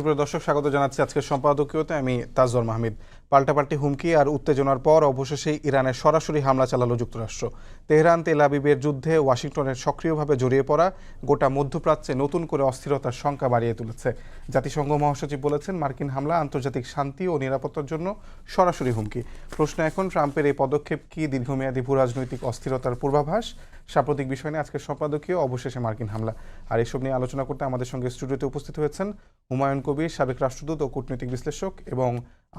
সুপ্রিয় দর্শক, স্বাগত জানাচ্ছি আজকের সম্পাদকীয়তে। আমি তাজওয়ার মাহমিদ। পাল্টাপাল্টি হুমকি আর উত্তেজনার পর অবশেষে ইরানে সরাসরি হামলা চালালো যুক্তরাষ্ট্র। তেহরান তেল আবিবের যুদ্ধে ওয়াশিংটনের সক্রিয়ভাবে জড়িয়ে পড়া গোটা মধ্যপ্রাচ্যে নতুন করে অস্থিরতার শঙ্কা বাড়িয়ে তুলেছে। জাতিসংঘ মহাসচিব বলেছেন, মার্কিন হামলা আন্তর্জাতিক শান্তি ও নিরাপত্তার জন্য সরাসরি হুমকি। প্রশ্ন এখন, ট্রাম্পের এই পদক্ষেপ কি দীর্ঘমেয়াদী ভূরাজনৈতিক অস্থিরতার পূর্বাভাস? সাম্প্রতিক বিষয় নিয়ে আজকের সম্পাদকীয় অবশেষে মার্কিন হামলা। আর এসব নিয়ে আলোচনা করতে আমাদের সঙ্গে স্টুডিওতে উপস্থিত হয়েছেন হুমায়ুন কবির, সাবেক রাষ্ট্রদূত ও কূটনৈতিক বিশ্লেষক, এবং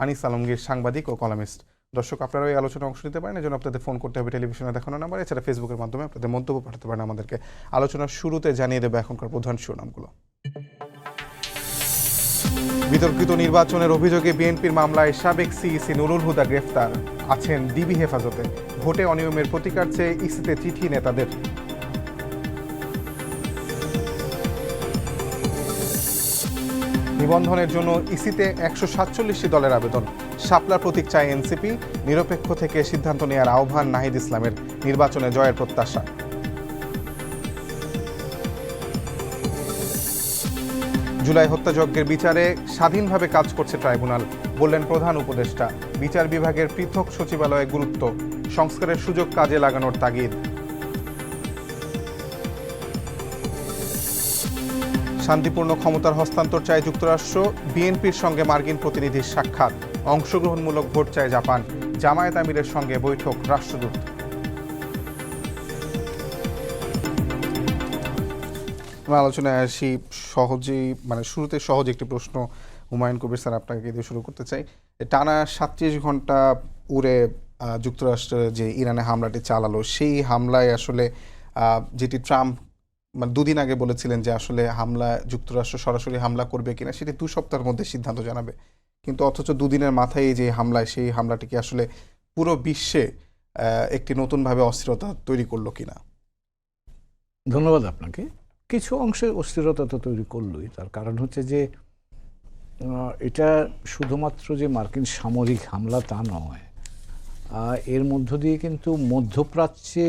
আনিস আলমগীর, সাংবাদিক ও কলামিস্ট। দর্শক, আপনারা এই আলোচনায় অংশ নিতে পারেন, এজন্য আপনাদের ফোন করতে হবে টেলিভিশনে দেখানো নাম্বার। এছাড়া ফেসবুকের মাধ্যমে আপনাদের মন্তব্য পাঠাতে পারেন আমাদেরকে। আলোচনার শুরুতে জানিয়ে দেবে এখনকার প্রধান শিরোনামগুলো। বিতর্কিত নির্বাচনের অভিযোগে বিএনপির মামলায় সাবেক সিইসি নুরুল হুদা গ্রেফতার, আছেন ডিবি হেফাজতে। ভোটে অনিয়মের প্রতিকার চেয়ে ইসিতে চিঠি নেতাদের। নিবন্ধনের জন্য ইসিতে 147টি দলের আবেদন। শাপলা প্রতীক চায় এনসিপি। নিরপেক্ষ থেকে সিদ্ধান্ত নেওয়ার আহ্বান নাহিদ ইসলামের। নির্বাচনে জয়ের প্রত্যাশা। জুলাই হত্যাযজ্ঞের বিচারে স্বাধীনভাবে কাজ করছে ট্রাইব্যুনাল, বললেন প্রধান উপদেষ্টা। বিচার বিভাগের পৃথক সচিবালয়ে গুরুত্ব, সংস্কারের সুযোগ কাজে লাগানোর তাগিদ। শান্তিপূর্ণ ক্ষমতার হস্তান্তর চায় যুক্তরাষ্ট্র। বিএনপির সঙ্গে মার্কিন প্রতিনিধির সাক্ষাৎ। অংশগ্রহণমূলক ভোট চায় জাপান। জামায়াত আমিরের সঙ্গে বৈঠক রাষ্ট্রদূত। আমরা আলোচনায় আসি। সহজেই শুরুতে সহজ একটি প্রশ্ন হুমায়ুন কবির স্যার, আপনাকে দিয়ে শুরু করতে চাই। টানা 37 ঘন্টা উড়ে যুক্তরাষ্ট্র যে ইরানে হামলাটি চালালো, সেই হামলায় আসলে যেটি ট্রাম্প দুদিন আগে বলেছিলেন যে আসলে হামলা যুক্তরাষ্ট্র সরাসরি হামলা করবে কিনা সেটি 2 সপ্তাহের মধ্যে সিদ্ধান্ত জানাবে, কিন্তু অথচ দুদিনের মাথায় যে হামলায়, সেই হামলাটিকে আসলে পুরো বিশ্বে একটি নতুনভাবে অস্থিরতা তৈরি করলো কিনা? ধন্যবাদ আপনাকে। কিছু অংশে অস্থিরতা তো তৈরি করলোই। তার কারণ হচ্ছে যে এটা শুধুমাত্র যে মার্কিন সামরিক হামলা তা নয়, এর মধ্য দিয়ে কিন্তু মধ্যপ্রাচ্যে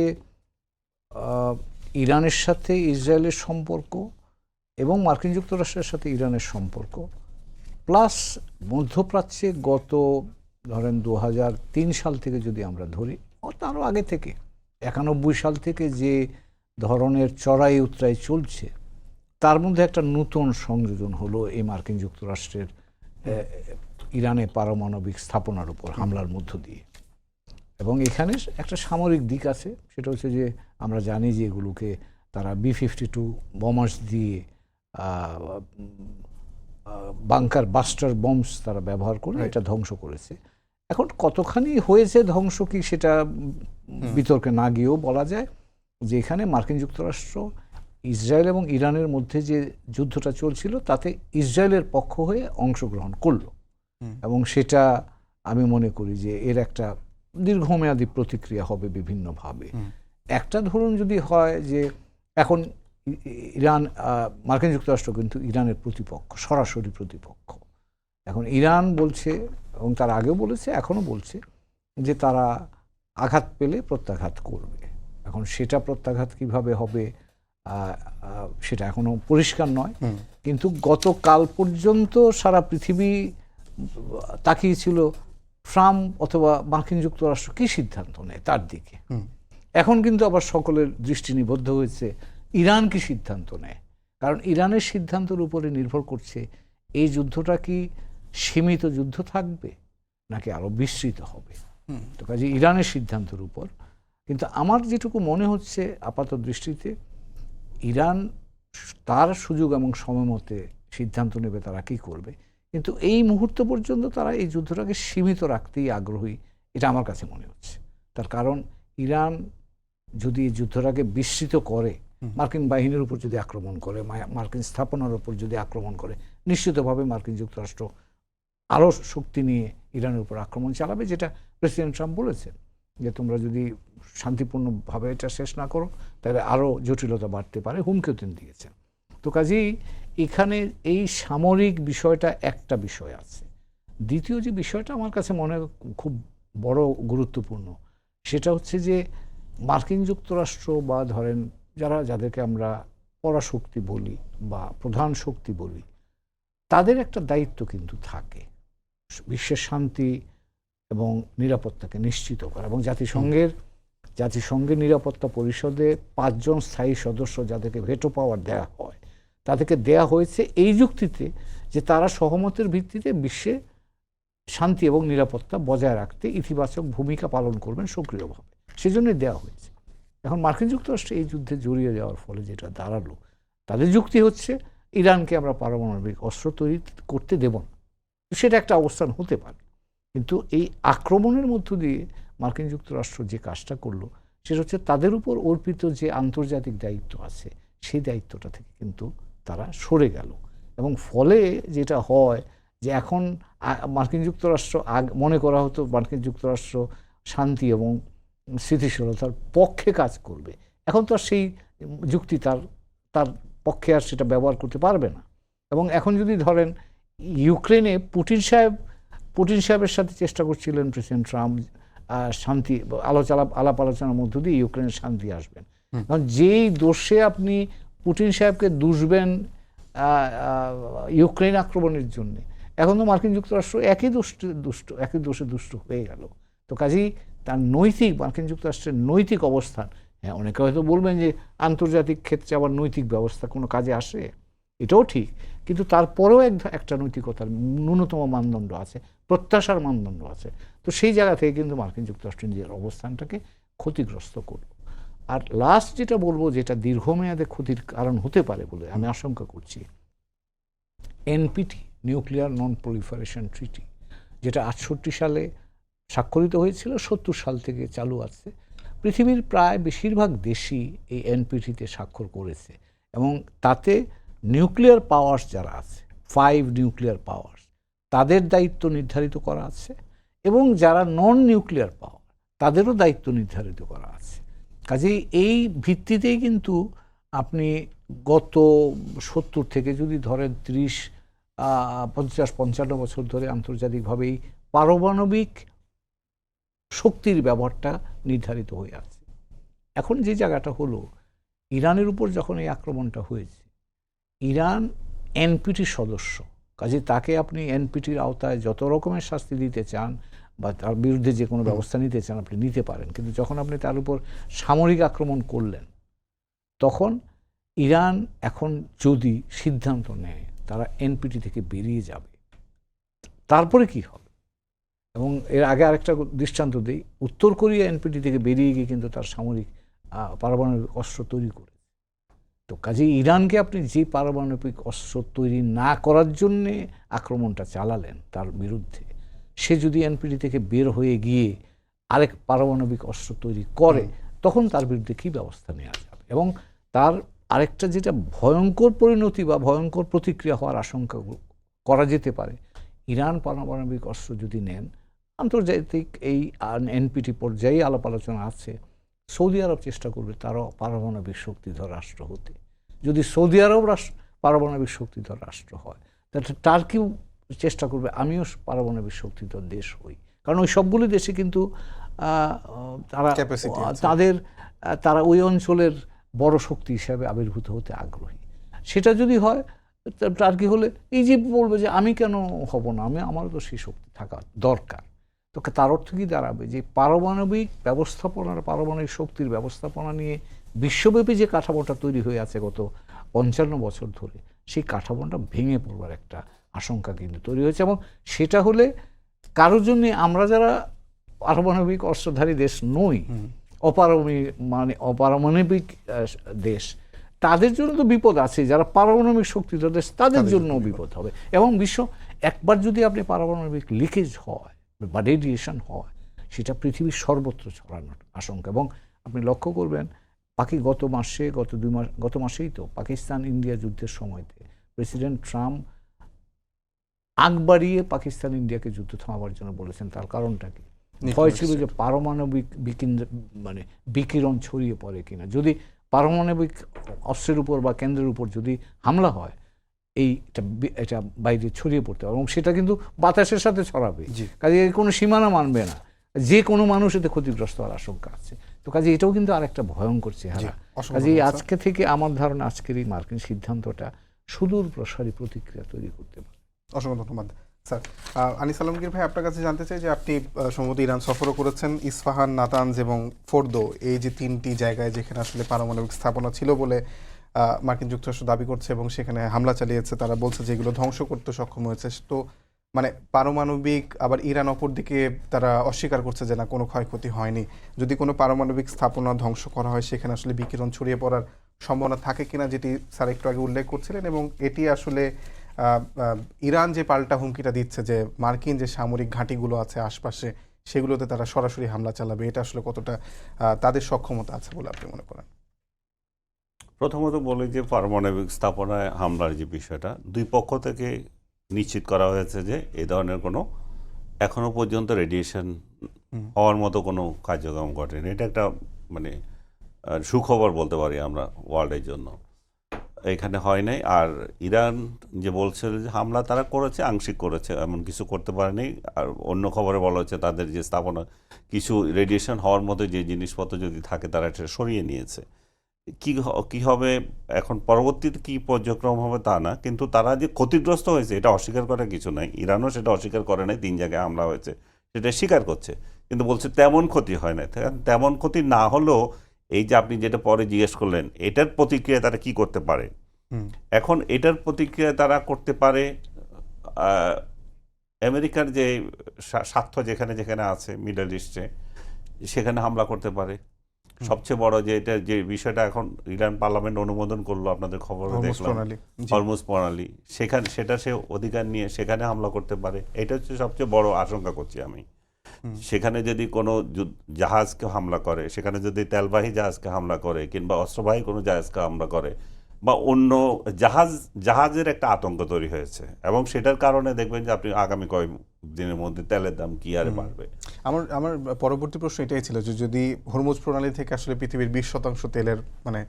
ইরানের সাথে ইসরায়েলের সম্পর্ক এবং মার্কিন যুক্তরাষ্ট্রের সাথে ইরানের সম্পর্ক, প্লাস মধ্যপ্রাচ্যে গত ধরেন 2003 সাল থেকে যদি আমরা ধরি, তারও আগে থেকে 91 সাল থেকে যে ধরনের চড়াই উতরাই চলছে, তার মধ্যে একটা নতুন সংযোজন হলো এই মার্কিন যুক্তরাষ্ট্রের ইরানে পারমাণবিক স্থাপনার উপর হামলার মধ্য দিয়ে। এবং এখানে একটা সামরিক দিক আছে, সেটা হচ্ছে যে আমরা জানি যে এগুলোকে তারা B-52 বোমার্স দিয়ে বাংকার বাস্টার বম্বস তারা ব্যবহার করে এটা ধ্বংস করেছে। এখন কতখানি হয়েছে ধ্বংস কি সেটা বিতর্কে না গিয়েও বলা যায় যে এখানে মার্কিন যুক্তরাষ্ট্র ইসরায়েল এবং ইরানের মধ্যে যে যুদ্ধটা চলছিল তাতে ইসরায়েলের পক্ষ হয়ে অংশগ্রহণ করলো, এবং সেটা আমি মনে করি যে এর একটা দীর্ঘমেয়াদী প্রতিক্রিয়া হবে বিভিন্নভাবে। একটা ধরুন যদি হয় যে এখন ইরান, মার্কিন যুক্তরাষ্ট্র কিন্তু ইরানের প্রতিপক্ষ, সরাসরি প্রতিপক্ষ। এখন ইরান বলছে, এবং তার আগেও বলেছে, এখনও বলছে যে তারা আঘাত পেলে প্রত্যাঘাত করবে। এখন সেটা প্রত্যাঘাত কিভাবে হবে সেটা এখনো পরিষ্কার নয়, কিন্তু গতকাল পর্যন্ত সারা পৃথিবী তাকিয়েছিল ট্রাম্প অথবা মার্কিন যুক্তরাষ্ট্র কি সিদ্ধান্ত নেয় তার দিকে। এখন কিন্তু আবার সকলের দৃষ্টি নিবদ্ধ হয়েছে ইরান কি সিদ্ধান্ত নেয়, কারণ ইরানের সিদ্ধান্তের উপরে নির্ভর করছে এই যুদ্ধটা কি সীমিত যুদ্ধ থাকবে নাকি আরো বিস্তৃত হবে। তো কাজে ইরানের সিদ্ধান্তের উপর, কিন্তু আমার যেটুকু মনে হচ্ছে আপাত দৃষ্টিতে ইরান তার সুযোগ এবং সময় মতে সিদ্ধান্ত নেবে তারা কি করবে, কিন্তু এই মুহূর্ত পর্যন্ত তারা এই যুদ্ধটাকে সীমিত রাখতেই আগ্রহী, এটা আমার কাছে মনে হচ্ছে। তার কারণ ইরান যদি এই যুদ্ধটাকে বিস্তৃত করে, মার্কিন বাহিনীর উপর যদি আক্রমণ করে, মার্কিন স্থাপনার উপর যদি আক্রমণ করে, নিশ্চিতভাবে মার্কিন যুক্তরাষ্ট্র আরও শক্তি নিয়ে ইরানের উপর আক্রমণ চালাবে, যেটা প্রেসিডেন্ট ট্রাম্প বলেছেন যে তোমরা যদি শান্তিপূর্ণভাবে এটা শেষ না করো তাহলে আরও জটিলতা বাড়তে পারে, হুমকিও তিনি দিয়েছেন। তো কাজেই এখানে এই সামরিক বিষয়টা একটা বিষয় আছে। দ্বিতীয় যে বিষয়টা আমার কাছে মনে হয় খুব বড় গুরুত্বপূর্ণ, সেটা হচ্ছে যে মার্কিন যুক্তরাষ্ট্র বা ধরেন যাদেরকে আমরা পরাশক্তি বলি বা প্রধান শক্তি বলি, তাদের একটা দায়িত্ব কিন্তু থাকে বিশ্বের শান্তি এবং নিরাপত্তাকে নিশ্চিত করা, এবং জাতিসংঘের নিরাপত্তা পরিষদে 5 জন স্থায়ী সদস্য যাদেরকে ভেটো পাওয়ার দেয়া হয়, তাদেরকে দেয়া হয়েছে এই যুক্তিতে যে তারা সহমতের ভিত্তিতে বিশ্বে শান্তি এবং নিরাপত্তা বজায় রাখতে ইতিবাচক ভূমিকা পালন করবেন সক্রিয়ভাবে, সেজন্যই দেওয়া হয়েছে। এখন মার্কিন যুক্তরাষ্ট্র এই যুদ্ধে জড়িয়ে যাওয়ার ফলে যেটা দাঁড়ালো, তাদের যুক্তি হচ্ছে ইরানকে আমরা পারমাণবিক অস্ত্র তৈরি করতে দেব না। সেটা একটা অবস্থান হতে পারে, কিন্তু এই আক্রমণের মধ্য দিয়ে মার্কিন যুক্তরাষ্ট্র যে কাজটা করলো সেটা হচ্ছে তাদের উপর অর্পিত যে আন্তর্জাতিক দায়িত্ব আছে সেই দায়িত্বটা থেকে কিন্তু তারা সরে গেল, এবং ফলে যেটা হয় যে এখন মার্কিন যুক্তরাষ্ট্র মনে করা হতো মার্কিন যুক্তরাষ্ট্র শান্তি এবং স্থিতিশীলতার পক্ষে কাজ করবে, এখন তো আর সেই যুক্তি তার পক্ষে আর সেটা ব্যবহার করতে পারবে না। এবং এখন যদি ধরেন ইউক্রেনে পুটিন সাহেবের সাথে চেষ্টা করছিলেন প্রেসিডেন্ট ট্রাম্প শান্তি আলাপ আলোচনার মধ্য দিয়ে ইউক্রেনের শান্তি আসবেন, কারণ যেই দোষে আপনি পুটিন সাহেবকে দুষবেন ইউক্রেন আক্রমণের জন্য, এখন তো মার্কিন যুক্তরাষ্ট্র একই দোষে দুষ্ট হয়ে গেল। তো কাজেই তার মার্কিন যুক্তরাষ্ট্রের নৈতিক অবস্থান, হ্যাঁ অনেকে হয়তো বলবেন যে আন্তর্জাতিক ক্ষেত্রে আবার নৈতিক ব্যবস্থা কোনো কাজে আসে, এটাও ঠিক, কিন্তু তারপরেও একটা নৈতিকতার ন্যূনতম মানদণ্ড আছে, প্রত্যাশার মানদণ্ড আছে। তো সেই জায়গা থেকে কিন্তু মার্কিন যুক্তরাষ্ট্র নিজের অবস্থানটাকে ক্ষতিগ্রস্ত করল। আর লাস্ট যেটা বলবো, যেটা দীর্ঘমেয়াদে ক্ষতির কারণ হতে পারে বলে আমি আশঙ্কা করছি, এনপিটি নিউক্লিয়ার নন প্রলিফারেশন ট্রিটি, যেটা 68 সালে স্বাক্ষরিত হয়েছিল, 70 সাল থেকে চালু আছে। পৃথিবীর প্রায় বেশিরভাগ দেশই এই এনপিটিতে স্বাক্ষর করেছে, এবং তাতে নিউক্লিয়ার পাওয়ার্স যারা আছে 5 নিউক্লিয়ার পাওয়ার্স তাদের দায়িত্ব নির্ধারিত করা আছে, এবং যারা নন নিউক্লিয়ার পাওয়ার তাদেরও দায়িত্ব নির্ধারিত করা আছে। কাজেই এই ভিত্তিতেই কিন্তু আপনি গত 70 থেকে যদি ধরেন 50-55 বছর ধরে আন্তর্জাতিকভাবেই পারমাণবিক শক্তির ব্যবহারটা নির্ধারিত হয়ে আছে। এখন যে জায়গাটা হলো, ইরানের উপর যখন এই আক্রমণটা হয়েছে, ইরান এনপিটির সদস্য, কাজে তাকে আপনি এনপিটির আওতায় যত রকমের শাস্তি দিতে চান বা তার বিরুদ্ধে যে কোনো ব্যবস্থা নিতে চান আপনি নিতে পারেন, কিন্তু যখন আপনি তার উপর সামরিক আক্রমণ করলেন, তখন ইরান এখন যদি সিদ্ধান্ত নেয় তারা এনপিটি থেকে বেরিয়ে যাবে, তারপরে কি হবে? এবং এর আগে আরেকটা দৃষ্টান্ত দিই, উত্তর কোরিয়া এনপিটি থেকে বেরিয়ে গিয়ে কিন্তু তার সামরিক পারমাণবিক অস্ত্র তৈরি করে। তো কাজেই ইরানকে আপনি যে পারমাণবিক অস্ত্র তৈরি না করার জন্যে আক্রমণটা চালালেন তার বিরুদ্ধে, সে যদি এনপিটি থেকে বের হয়ে গিয়ে আরেক পারমাণবিক অস্ত্র তৈরি করে, তখন তার বিরুদ্ধে কী ব্যবস্থা নেওয়া যাবে? এবং তার আরেকটা যেটা ভয়ঙ্কর পরিণতি বা ভয়ঙ্কর প্রতিক্রিয়া হওয়ার আশঙ্কা করা যেতে পারে, ইরান পারমাণবিক অস্ত্র যদি নেন, আন্তর্জাতিক এই এনপিটি পর্যায়ে আলাপ আলোচনা আছে, সৌদি আরব চেষ্টা করবে তারও পারমাণবিক শক্তিধর রাষ্ট্র হতে। যদি সৌদি আরব পারমাণবিক শক্তিধর রাষ্ট্র হয়, তাহলে টার্কিও চেষ্টা করবে আমিও পারমাণবিক শক্তিধর দেশ হই, কারণ ওই সবগুলো দেশে কিন্তু তারা ওই অঞ্চলের বড় শক্তি হিসাবে আবির্ভূত হতে আগ্রহী। সেটা যদি হয়, টার্কি হলে ইজিপ্ট বলবে যে আমি কেন হব না, আমারও তো সেই শক্তি থাকা দরকার। তো তার অর্থ কি দাঁড়াবে, যে পারমাণবিক পারমাণবিক শক্তির ব্যবস্থাপনা নিয়ে বিশ্বব্যাপী যে কাঠামোটা তৈরি হয়ে আছে গত 55 বছর ধরে, সেই কাঠামোটা ভেঙে পড়বার একটা আশঙ্কা কিন্তু তৈরি হয়েছে। এবং সেটা হলে কারোর জন্য, আমরা যারা পারমাণবিক অস্ত্রধারী দেশ নই, অপারমাণবিক দেশ, তাদের জন্য তো বিপদ আছে। যারা পারমাণবিক শক্তিধর দেশ, তাদের জন্য বিপদ হবে। এবং একবার যদি আপনি পারমাণবিক লিকেজ হয় বা রেডিয়েশন হয়, সেটা পৃথিবীর সর্বত্র ছড়ানোর আশঙ্কা। এবং আপনি লক্ষ্য করবেন, গত মাসেই তো পাকিস্তান ইন্ডিয়া যুদ্ধের সময়তে প্রেসিডেন্ট ট্রাম্প আগ বাড়িয়ে পাকিস্তান ইন্ডিয়াকে যুদ্ধ থামাবার জন্য বলেছেন। তার কারণটা কি? ভয় ছিল যে পারমাণবিক বিকিরণ ছড়িয়ে পড়ে কিনা, যদি পারমাণবিক অস্ত্রের উপর বা কেন্দ্রের উপর যদি হামলা হয়, এটা বাইরে ছড়িয়ে পড়তে হবে, এবং সেটা কিন্তু বাতাসের সাথে ছড়াবে, কাজে কোনো সীমানা মানবে না, যে কোনো মানুষ এতে ক্ষতিগ্রস্ত হওয়ার আশঙ্কা আছে। তো কাজে এটাও কিন্তু আরেকটা ভয়ঙ্কর চেহারা। কাজে আজকে থেকে আমার ধারণা, আজকের এই মার্কিন সিদ্ধান্তটা সুদূর প্রসারী প্রতিক্রিয়া তৈরি করতে পারে। অসংখ্য ধন্যবাদ স্যার। আনিস আলমগীর ভাই, আপনার কাছে জানতে চাই যে আপনি সম্ভবত ইরান সফরও করেছেন। ইস্পাহান, নাতানজ এবং ফোর্দো, এই যে তিনটি জায়গায় যেখানে আসলে পারমাণবিক স্থাপনা ছিল বলে মার্কিন যুক্তরাষ্ট্র দাবি করছে এবং সেখানে হামলা চালিয়েছে, তারা বলছে যে এগুলো ধ্বংস করতে সক্ষম হয়েছে। তো মানে পারমাণবিক, আবার ইরান অপরদিকে তারা অস্বীকার করছে যে না, কোনো ক্ষয়ক্ষতি হয়নি। যদি কোনো পারমাণবিক স্থাপনা ধ্বংস করা হয় সেখানে আসলে বিকিরণ ছড়িয়ে পড়ার সম্ভাবনা থাকে কিনা, যেটি স্যার একটু আগে উল্লেখ করছিলেন, এবং এটি আসলে ইরান যে পাল্টা হুমকিটা দিচ্ছে যে মার্কিন যে সামরিক ঘাঁটিগুলো আছে আশপাশে সেগুলোতে তারা সরাসরি হামলা চালাবে, এটা আসলে কতটা তাদের সক্ষমতা আছে বলে আপনি মনে করেন? প্রথমত বলি যে পারমাণবিক স্থাপনায় হামলার যে বিষয়টা, দুই পক্ষ থেকে নিশ্চিত করা হয়েছে যে এই ধরনের কোনো এখনো পর্যন্ত রেডিয়েশন হওয়ার মতো কোনো কার্যক্রম ঘটেনি। এটা একটা মানে সুখবর বলতে পারি আমরা ওয়ার্ল্ডের জন্য, এখানে হয় নাই। আর ইরান যে বলছে যে হামলা তারা করেছে, আংশিক করেছে, এমন কিছু করতে পারেনি। আর অন্য খবরে বলা হচ্ছে তাদের যে স্থাপনা কিছু রেডিয়েশন হওয়ার মতো যে জিনিসপত্র যদি থাকে তারা এটা সরিয়ে নিয়েছে। কি হবে এখন, পরবর্তীতে কি পর্যক্রম হবে তা না, কিন্তু তারা যে ক্ষতিগ্রস্ত হয়েছে এটা অস্বীকার করার কিছু নাই। ইরানও সেটা অস্বীকার করে নাই, 3 জায়গায় হামলা হয়েছে সেটা স্বীকার করছে, কিন্তু বলছে তেমন ক্ষতি হয় না। তেমন ক্ষতি না হলেও এই যে আপনি যেটা পরে জিজ্ঞেস করলেন, এটার প্রতিক্রিয়া তারা কি করতে পারে, এখন এটার প্রতিক্রিয়া তারা করতে পারে আমেরিকার যে স্বার্থ যেখানে যেখানে আছে মিডল ইস্টে, সেখানে হামলা করতে পারে। সবচেয়ে বড় যে এটা যে বিষয়টা এখন ইরান পার্লামেন্ট অনুমোদন করলো, আপনাদের খবরে দেখলাম, হরমুজ প্রণালী, সেখানে সেটা সে অধিকার নিয়ে সেখানে হামলা করতে পারে। এটা হচ্ছে সবচেয়ে বড় আশঙ্কা করছি আমি। সেখানে যদি কোনো জাহাজকে হামলা করে, সেখানে যদি তেলবাহী জাহাজকে হামলা করে, কিংবা অস্ত্রবাহী কোনো জাহাজকে হামলা করে, বা অন্য জাহাজের একটা আতঙ্ক তৈরি হয়েছে, এবং সেটার কারণে দেখবেন যে আপনি আগামী কয়েক দিনের মধ্যে তেলের দাম কি হারে বাড়বে। আমার পরবর্তী প্রশ্ন এটাই ছিল যে যদি হরমুজ প্রণালী থেকে আসলে পৃথিবীর 20% তেলের মানে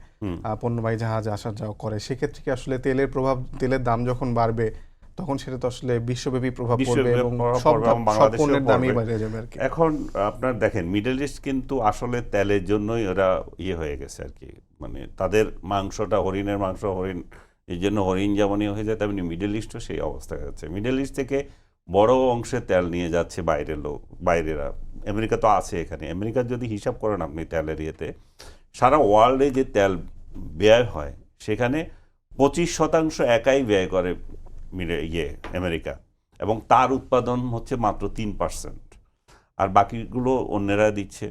পণ্যবাহী জাহাজ আসা যাওয়া করে, সেক্ষেত্রে কি আসলে তেলের দাম যখন বাড়বে তখন সেটা তো আসলে বিশ্বব্যাপী প্রভাব পড়বে এবং সব পণ্যের দামই বেড়ে যাবে আর কি। এখন আপনার দেখেন, মিডল ইস্ট কিন্তু আসলে তেলের জন্যই ওরা হয়ে গেছে আর কি, মানে তাদের মাংসটা, হরিণের মাংস, হরিণ, এই জন্য হরিণ যেমনই হয়ে যায় তেমনি মিডল ইস্টও সেই অবস্থা হচ্ছে। মিডল ইস্ট থেকে বড় অংশে তেল নিয়ে যাচ্ছে বাইরেরা। আমেরিকা তো আছে এখানে। আমেরিকার যদি হিসাব করেন আপনি তেলের ইয়েতে, সারা ওয়ার্ল্ডে যে তেল ব্যয় হয় সেখানে 25% একাই ব্যয় করে আমেরিকা, এবং তার উৎপাদন হচ্ছে মাত্র 3%, আর বাকিগুলো অন্যেরা দিচ্ছে।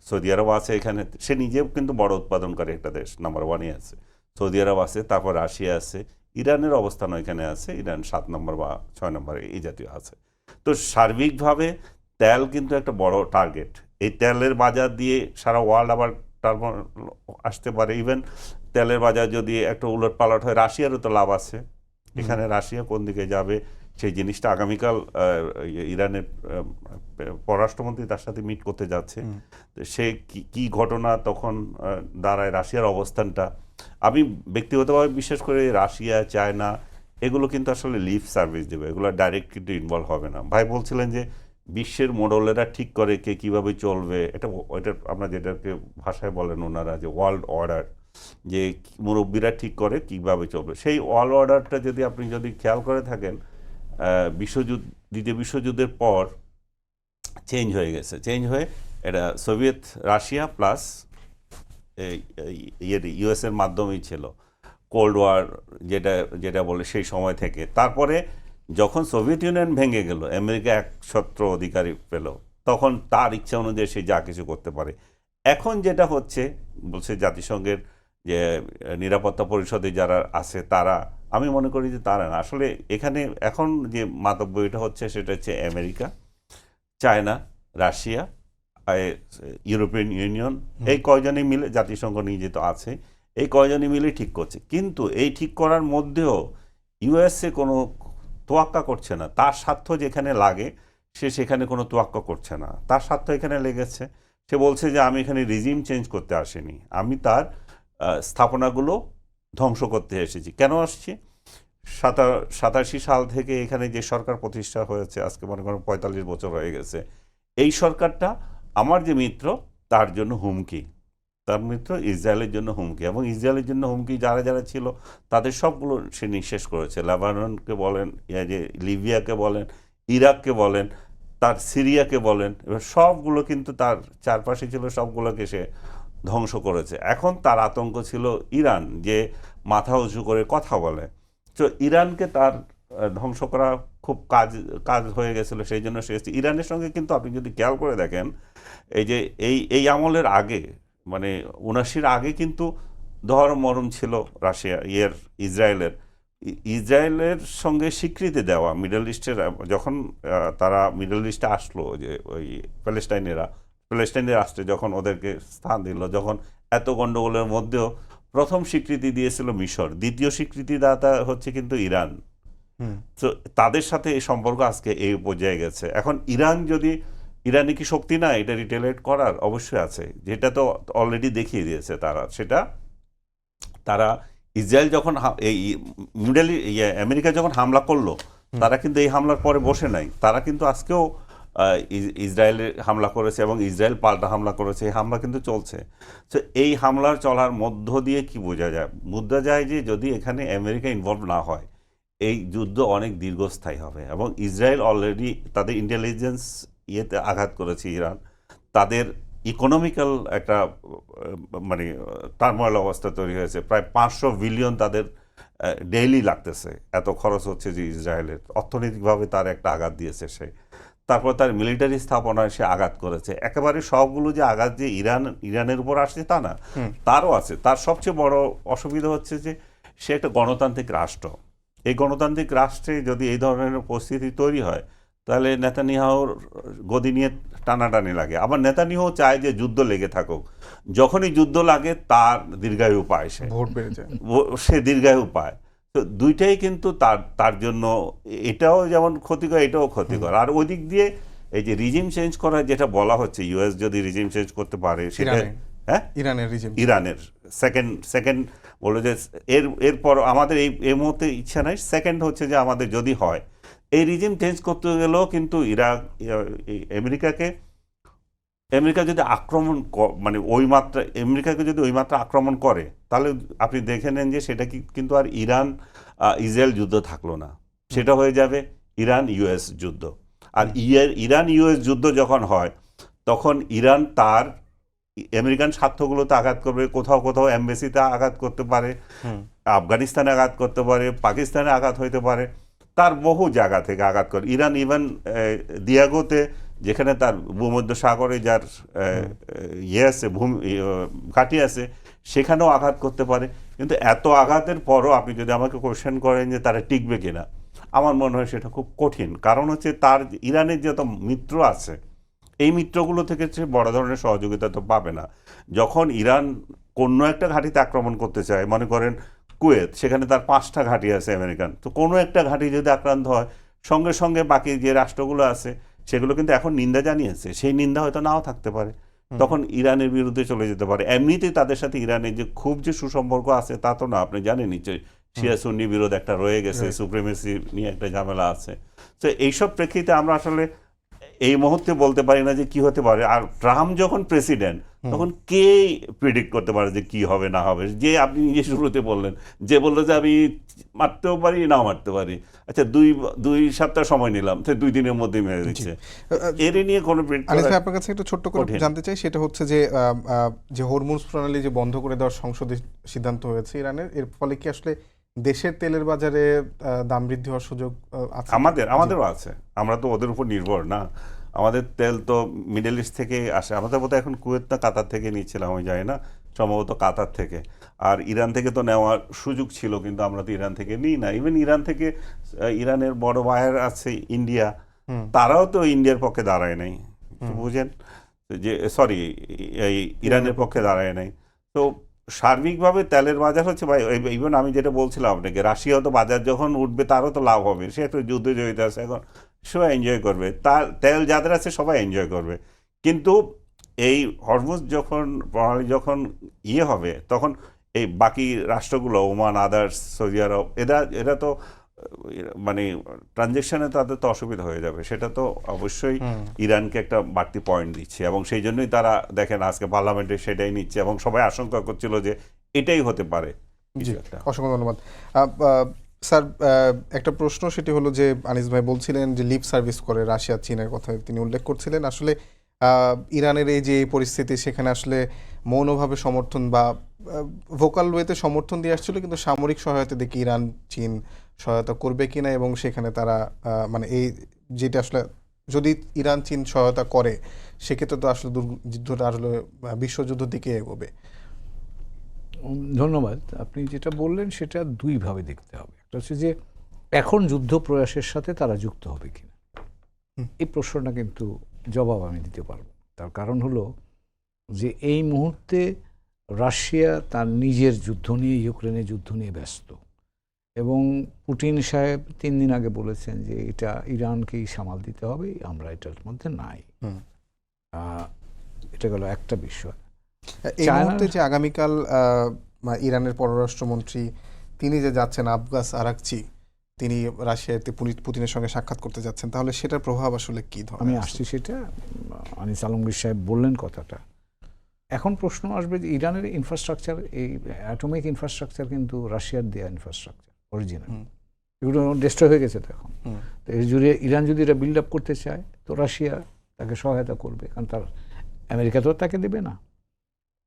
সৌদি আরব আছে এখানে, সে নিজেও কিন্তু বড় উৎপাদনকারী একটা দেশ, নাম্বার 1-এ আছে। সৌদি আরব আছে, তারপর রাশিয়া আছে, ইরানের অবস্থান এখানে আছে, ইরান 7 নম্বর বা 6 নম্বরে এই জাতীয় আছে। তো সার্বিকভাবে তেল কিন্তু একটা বড় টার্গেট। এই তেলের বাজার দিয়ে সারা ওয়ার্ল্ড আবার আসতে পারে। ইভেন তেলের বাজার যদি একটা উলট পালট হয়, রাশিয়ারও তো লাভ আছে এখানে। রাশিয়া কোন দিকে যাবে সেই জিনিসটা আগামীকাল ইরানের পররাষ্ট্রমন্ত্রী তার সাথে মিট করতে যাচ্ছে। সে কি ঘটনা তখন দাঁড়ায়, রাশিয়ার অবস্থানটা। আমি ব্যক্তিগতভাবে বিশ্বাস করি রাশিয়া, চায়না এগুলো কিন্তু আসলে লিভ সার্ভিস দেবে, এগুলো ডাইরেক্ট কিন্তু ইনভলভ হবে না। ভাই বলছিলেন যে বিশ্বের মোড়লেরা ঠিক করে কে কীভাবে চলবে, এটা আপনার যেটাকে ভাষায় বলেন ওনারা যে ওয়ার্ল্ড অর্ডার, যে মুরব্বীরা ঠিক করে কীভাবে চলবে। সেই ওয়ার্ল্ড অর্ডারটা আপনি যদি খেয়াল করে থাকেন, দ্বিতীয় বিশ্বযুদ্ধের পর চেঞ্জ হয়ে গেছে। চেঞ্জ হয়ে এটা সোভিয়েত রাশিয়া প্লাস ইউএসের মাধ্যমেই ছিল কোল্ড ওয়ার, যেটা বলে সেই সময় থেকে। তারপরে যখন সোভিয়েত ইউনিয়ন ভেঙে গেল, আমেরিকা একছত্র অধিকারী পেল, তখন তার ইচ্ছা অনুযায়ী সে যা কিছু করতে পারে। এখন যেটা হচ্ছে বলছে জাতিসংঘের যে নিরাপত্তা পরিষদে যারা আছে তারা, আমি মনে করি যে তারা না, আসলে এখানে এখন যে মাতব্য এটা হচ্ছে সেটা হচ্ছে America, China, Russia, European union, এই কয়জনই মিলে, জাতিসংঘ নিজে তো আছে, এই কয়জনই মিলে ঠিক করছে। কিন্তু এই ঠিক করার মধ্যেও ইউএসএ কোনো তোয়াক্কা করছে না। তার স্বার্থ যেখানে লাগে সে সেখানে কোনো তোয়াক্কা করছে না। তার স্বার্থ এখানে লেগেছে। সে বলছে যে আমি এখানে রিজিম চেঞ্জ করতে আসিনি, আমি তার স্থাপনাগুলো ধ্বংস করতে এসেছি। কেন আসছি? 87 সাল থেকে এখানে যে সরকার প্রতিষ্ঠা হয়েছে, আজকে মনে করেন 45 বছর হয়ে গেছে, এই সরকারটা আমার যে মিত্র তার জন্য হুমকি। তার মিত্র ইসরায়েলের জন্য হুমকি, এবং ইসরায়েলের জন্য হুমকি যারা যারা ছিল তাদের সবগুলো সে নিঃশেষ করেছে। লেবাননকে বলেন, যে লিবিয়াকে বলেন, ইরাককে বলেন, তার সিরিয়াকে বলেন, এবার সবগুলো কিন্তু তার চারপাশে ছিল, সবগুলোকে সে ধ্বংস করেছে। এখন তার আতঙ্ক ছিল ইরান, যে মাথা উঁচু করে কথা বলে। তো ইরানকে তার ধ্বংস করা খুব কাজ হয়ে গেছিল, সেই জন্য সে ইরানের সঙ্গে কিন্তু আপনি যদি খেয়াল করে দেখেন, এই যে এই আমলের আগে, মানে ৭৯-র আগে কিন্তু ধর মরম ছিল ইসরায়েলের সঙ্গে স্বীকৃতি দেওয়া মিডল ইস্টের, যখন তারা মিডল ইস্টে আসলো, যে ওই প্যালেস্টাইনের রাষ্ট্রে যখন ওদেরকে স্থান দিল, যখন এত গণ্ডগোলের মধ্যেও প্রথম স্বীকৃতি দিয়েছিল মিশর, দ্বিতীয় স্বীকৃতিদাতা হচ্ছে কিন্তু ইরান। তো তাদের সাথে এই সম্পর্ক আজকে এই পর্যায়ে গেছে। এখন ইরানি কি শক্তি না এটা রিটেলিয়েট করার? অবশ্যই আছে, যেটা তো অলরেডি দেখিয়ে দিয়েছে তারা ইসরায়েল যখন এই আমেরিকা যখন হামলা করলো, তারা কিন্তু এই হামলার পরে বসে নাই, তারা কিন্তু আজকেও ইসরায়েলে হামলা করেছে এবং ইসরায়েল পাল্টা হামলা করেছে, এই হামলা কিন্তু চলছে। তো এই হামলার চলার মধ্য দিয়ে কি বোঝা যায় যে যদি এখানে আমেরিকা ইনভলভ না হয়, এই যুদ্ধ অনেক দীর্ঘস্থায়ী হবে। এবং ইসরায়েল অলরেডি তাদের ইন্টেলিজেন্স ইয়েতে আঘাত করেছে ইরান, তাদের ইকোনমিক্যাল একটা মানে টার্মোয়েল অবস্থা তৈরি হয়েছে, প্রায় 500 বিলিয়ন তাদের ডেইলি লাগতেছে, এত খরচ হচ্ছে যে ইসরায়েলের। অর্থনৈতিকভাবে তার একটা আঘাত দিয়েছে সে। তারপর তার মিলিটারি স্থাপনায় সে আঘাত করেছে। একেবারে সবগুলো যে আঘাত যে ইরানের উপর আসছে তা না, তারও আছে। তার সবচেয়ে বড় অসুবিধা হচ্ছে যে সে একটা গণতান্ত্রিক রাষ্ট্র। এই গণতান্ত্রিক রাষ্ট্রে যদি এই ধরনের পরিস্থিতি তৈরি হয়, তাহলে নেতানিয়াহুর গদি নিয়ে টানাটানি লাগে। আবার নেতানিয়াহু চায় যে যুদ্ধ লেগে থাকুক, যখনই যুদ্ধ লাগে তার দীর্ঘায়ু পায়, সে দীর্ঘায়ু পায়। তো দুইটাই কিন্তু তার জন্য এটাও যেমন ক্ষতিকর, এটাও ক্ষতিকর। আর ওই দিক দিয়ে এই যে রিজিম চেঞ্জ করা যেটা বলা হচ্ছে, ইউএস যদি রিজিম চেঞ্জ করতে পারে, সেটা ইরানের সেকেন্ড বলে যে এরপর আমাদের এই মুহূর্তে ইচ্ছা নাই। সেকেন্ড হচ্ছে যে আমাদের যদি হয় এই রিজিম চেঞ্জ করতে গেলেও কিন্তু আমেরিকা যদি আক্রমণ মানে আমেরিকাকে যদি ওই মাত্রা আক্রমণ করে, তাহলে আপনি দেখে নেন যে সেটা কিন্তু আর ইসরায়েল যুদ্ধ থাকলো না, সেটা হয়ে যাবে ইরান ইউএস যুদ্ধ। আর ইরান ইউএস যুদ্ধ যখন হয়, তখন ইরান তার আমেরিকান স্বার্থগুলোতে আঘাত করবে, কোথাও কোথাও এমবেসিতে আঘাত করতে পারে, আফগানিস্তানে আঘাত করতে পারে, পাকিস্তানে আঘাত হইতে পারে, তার বহু জায়গা থেকে আঘাত করে। ইরান ইভেন দিয়াগোতে, যেখানে তার ভূমধ্য সাগরে যার ঘাঁটি আছে, সেখানেও আঘাত করতে পারে। কিন্তু এত আঘাতের পরও আপনি যদি আমাকে কোশ্চেন করেন যে তারা টিকবে কিনা, আমার মনে হয় সেটা খুব কঠিন। কারণ হচ্ছে তার ইরানের যত মিত্র আছে, এই মিত্রগুলো থেকে সে বড় ধরনের সহযোগিতা তো পাবে না। যখন ইরান কোনো একটা ঘাঁটিতে আক্রমণ করতে চায়, মনে করেন কুয়েত, সেখানে তার 5টা ঘাঁটি আছে আমেরিকান, তো কোনো একটা ঘাঁটি যদি আক্রান্ত হয়, সঙ্গে সঙ্গে বাকি যে রাষ্ট্রগুলো আছে সেগুলো কিন্তু এখন নিন্দা জানিয়েছে, সেই নিন্দা হয়তো নাও থাকতে পারে, তখন ইরানের বিরুদ্ধে চলে যেতে পারে। এমনিতেই তাদের সাথে ইরানের যে খুব যে সুসম্পর্ক আছে তা তো না, আপনি জানেন নিশ্চয়ই, শিয়া সুন্নি বিরোধ একটা রয়ে গেছে, সুপ্রিমেসি নিয়ে একটা ঝামেলা আছে। তো এইসব প্রেক্ষিতে আমরা আসলে এই মুহূর্তে বলতে পারি না যে কি হতে পারে। আর ট্রাম্প যখন প্রেসিডেন্ট, তখন কে প্রেডিক্ট করতে পারে যে কি হবে না হবে? যে আপনি নিজে শুরুতে বললেন, যে বললো যে আমি মারতেও পারি নাও মারতে পারি, আচ্ছা 2 সপ্তাহ সময় নিলাম, তো 2 দিনের মধ্যেই মেরে দিচ্ছে, এর নিয়ে কোনো আপনার কাছে একটু ছোট্ট করে জানতে চাই, সেটা হচ্ছে যে হরমুজ প্রণালী যে বন্ধ করে দেওয়ার সংসদে সিদ্ধান্ত হয়েছে ইরানের, এর ফলে কি আসলে দেশের তেলের বাজারে দাম বৃদ্ধি হওয়ার সুযোগ আছে? আমাদেরও আছে, আমরা তো ওদের উপর নির্ভর না। আমাদের তেল তো মিডল ইস্ট থেকে আসে, আমাদের বোধহয় এখন কুয়েত না কাতার থেকে নিচ্ছিলাম, আমি জানি না, সম্ভবত কাতার থেকে। আর ইরান থেকে তো নেওয়ার সুযোগ ছিল, কিন্তু আমরা তো ইরান থেকে নিই না। ইভেন ইরানের বড় বায়ার আছে ইন্ডিয়া, তারাও তো ইন্ডিয়ার পক্ষে দাঁড়ায় নাই, বুঝেন যে ইরানের পক্ষে দাঁড়ায় নাই। তো সার্বিকভাবে তেলের বাজার হচ্ছে ভাই, ইভেন আমি যেটা বলছিলাম আপনাকে, রাশিয়াও তো বাজার যখন উঠবে তারও তো লাভ হবে, সে একটা যুদ্ধে জড়িত আছে, এখন সবাই এনজয় করবে, তার তেল যাদের আছে সবাই এনজয় করবে। কিন্তু এই হরমুজ প্রণালী যখন হবে, তখন এই বাকি রাষ্ট্রগুলো, ওমান, আদার্স, সৌদি আরব, এরা তো মানে ট্রানজেকশনে তাদের তো অসুবিধা হয়ে যাবে, সেটা তো অবশ্যই ইরানকে একটা বাড়তি পয়েন্ট দিচ্ছে, এবং সেই জন্যই তারা দেখেন আজকে পার্লামেন্টে সেটাই নিচ্ছে, এবং সবাই আশঙ্কা করছিল যে এটাই হতে পারে কিছু একটা। অসংখ্য ধন্যবাদ। স্যার, একটা প্রশ্ন, সেটি হলো যে আনিস ভাই বলছিলেন যে লিপ সার্ভিস করে রাশিয়া চীনের কথা তিনি উল্লেখ করছিলেন। আসলে ইরানের এই যে পরিস্থিতি, সেখানে আসলে মৌনভাবে সমর্থন বা ভোকাল ওয়েতে সমর্থন দিয়ে আসছিল, কিন্তু সামরিক সহায়তা দেখি ইরান চীন সহায়তা করবে কিনা, এবং সেখানে তারা মানে এই যেটা আসলে যদি ইরান চীন সহায়তা করে সেক্ষেত্রে তো আসলে যুদ্ধটা আসলে বিশ্বযুদ্ধের দিকে এগোবে। ধন্যবাদ। আপনি যেটা বললেন সেটা দুইভাবে দেখতে হবে। একটা হচ্ছে যে এখন যুদ্ধ প্রয়াসের সাথে তারা যুক্ত হবে কিনা, এই প্রশ্নটা কিন্তু জবাব আমি দিতে পারবো। তার কারণ হলো যে এই মুহূর্তে রাশিয়া তার নিজের যুদ্ধ নিয়ে, ইউক্রেনের যুদ্ধ নিয়ে ব্যস্ত, এবং পুতিন সাহেব 3 দিন আগে বলেছেন যে এটা ইরানকেই সামাল দিতে হবে, আমরা এটার মধ্যে নাই। এটা গেল একটা বিষয়। এই মুহূর্তে যে আগামীকাল ইরানের পররাষ্ট্রমন্ত্রী তিনি যে যাচ্ছেন, আব্বাস আরাকচি, তিনি রাশিয়াতে পুতিনের সঙ্গে সাক্ষাৎ করতে যাচ্ছেন, তাহলে সেটার প্রভাব আসলে কি ধরনের? আমি আসছি সেটা। আনিস আলমগীর সাহেব বললেন কথাটা। এখন প্রশ্ন আসবে যে ইরানের ইনফ্রাস্ট্রাকচার, এই অ্যাটমিক ইনফ্রাস্ট্রাকচার কিন্তু রাশিয়ার দেওয়া ইনফ্রাস্ট্রাকচার, অরিজিনাল, এগুলো ডিস্ট্রয় হয়ে গেছে তো এখন। তো এর জুড়ে ইরান যদি এটা বিল্ড আপ করতে চায় তো রাশিয়া তাকে সহায়তা করবে, কারণ তার আমেরিকা তো তাকে দেবে না,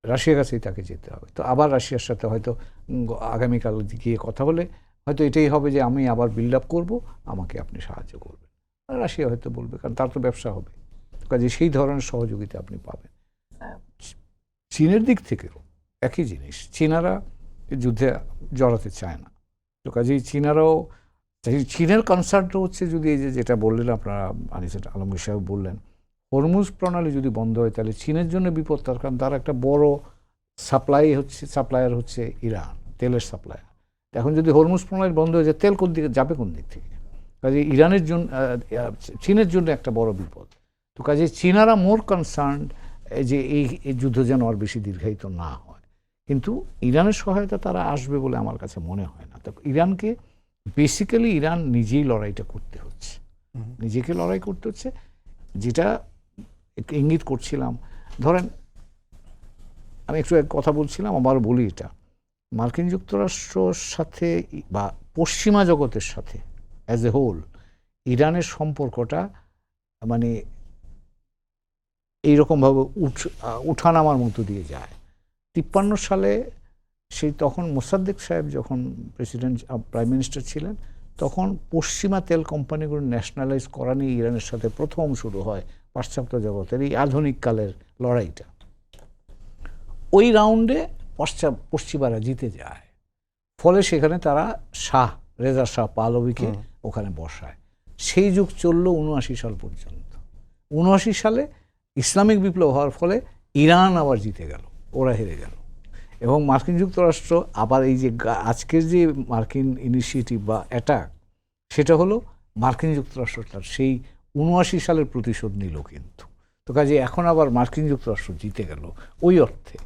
রাশিয়ার কাছেই তাকে যেতে হবে। তো আবার রাশিয়ার সাথে হয়তো আগামীকাল গিয়ে কথা বলে হয়তো এটাই হবে যে আমি আবার বিল্ড আপ করবো, আমাকে আপনি সাহায্য করবেন। আর রাশিয়া হয়তো বলবে, কারণ তার তো ব্যবসা হবে, কাজে সেই ধরনের সহযোগিতা আপনি পাবেন। চীনের দিক থেকেও একই জিনিস, চীনারা যুদ্ধে জড়াতে চায় না, তো কাজেই চীনারাও, চীনের কনসার্নটা হচ্ছে যদি এই যে যেটা বললেন আপনারা, আনিস আলমগীর সাহেব বললেন, হরমুজ প্রণালী যদি বন্ধ হয় তাহলে চীনের জন্য বিপদ, তার কারণ তার একটা বড় সাপ্লায়ার হচ্ছে ইরান, তেলের সাপ্লায়ার। এখন যদি হরমুজ প্রণালী বন্ধ হয়ে যায়, তেল কোন দিকে যাবে, কোন দিক থেকে? কাজে ইরানের জন্য, চীনের জন্য একটা বড় বিপদ। তো কাজে চীনারা মোর কনসার্ন যে এই যুদ্ধ যেন আর বেশি দীর্ঘায়িত না হয়, কিন্তু ইরানের সহায়তা তারা আসবে বলে আমার কাছে মনে হয় না। তো ইরানকে বেসিক্যালি ইরান নিজেই লড়াইটা করতে হচ্ছে, নিজেকে লড়াই করতে হচ্ছে। যেটা একটু ইঙ্গিত করছিলাম, ধরেন আমি একটু কথা বলছিলাম, আবার বলি, এটা মার্কিন যুক্তরাষ্ট্রর সাথে বা পশ্চিমা জগতের সাথে অ্যাজ এ হোল ইরানের সম্পর্কটা মানে এইরকমভাবে উঠানামার মধ্য দিয়ে যায়। 53 সালে সেই তখন মোসাদ্দেক সাহেব যখন প্রাইম মিনিস্টার ছিলেন, তখন পশ্চিমা তেল কোম্পানিগুলো ন্যাশনালাইজ করা নিয়ে ইরানের সাথে প্রথম শুরু হয় পাশ্চাত্য জগতের এই আধুনিক কালের লড়াইটা। ওই রাউন্ডে পশ্চিমারা জিতে যায়, ফলে সেখানে তারা রেজা শাহ পাহলভিকে ওখানে বসায়। সেই যুগ চলল 79 সাল পর্যন্ত। 79 সালে ইসলামিক বিপ্লব হওয়ার ফলে ইরান আবার জিতে গেল, ওরা হেরে গেল, এবং মার্কিন যুক্তরাষ্ট্র আবার এই যে আজকের যে মার্কিন ইনিশিয়েটিভ বা অ্যাটাক, সেটা হলো মার্কিন যুক্তরাষ্ট্র তার সেই 79 সালের প্রতিশোধ নিল কিন্তু। তো কাজে এখন আবার মার্কিন যুক্তরাষ্ট্র জিতে গেল ওই অর্থে।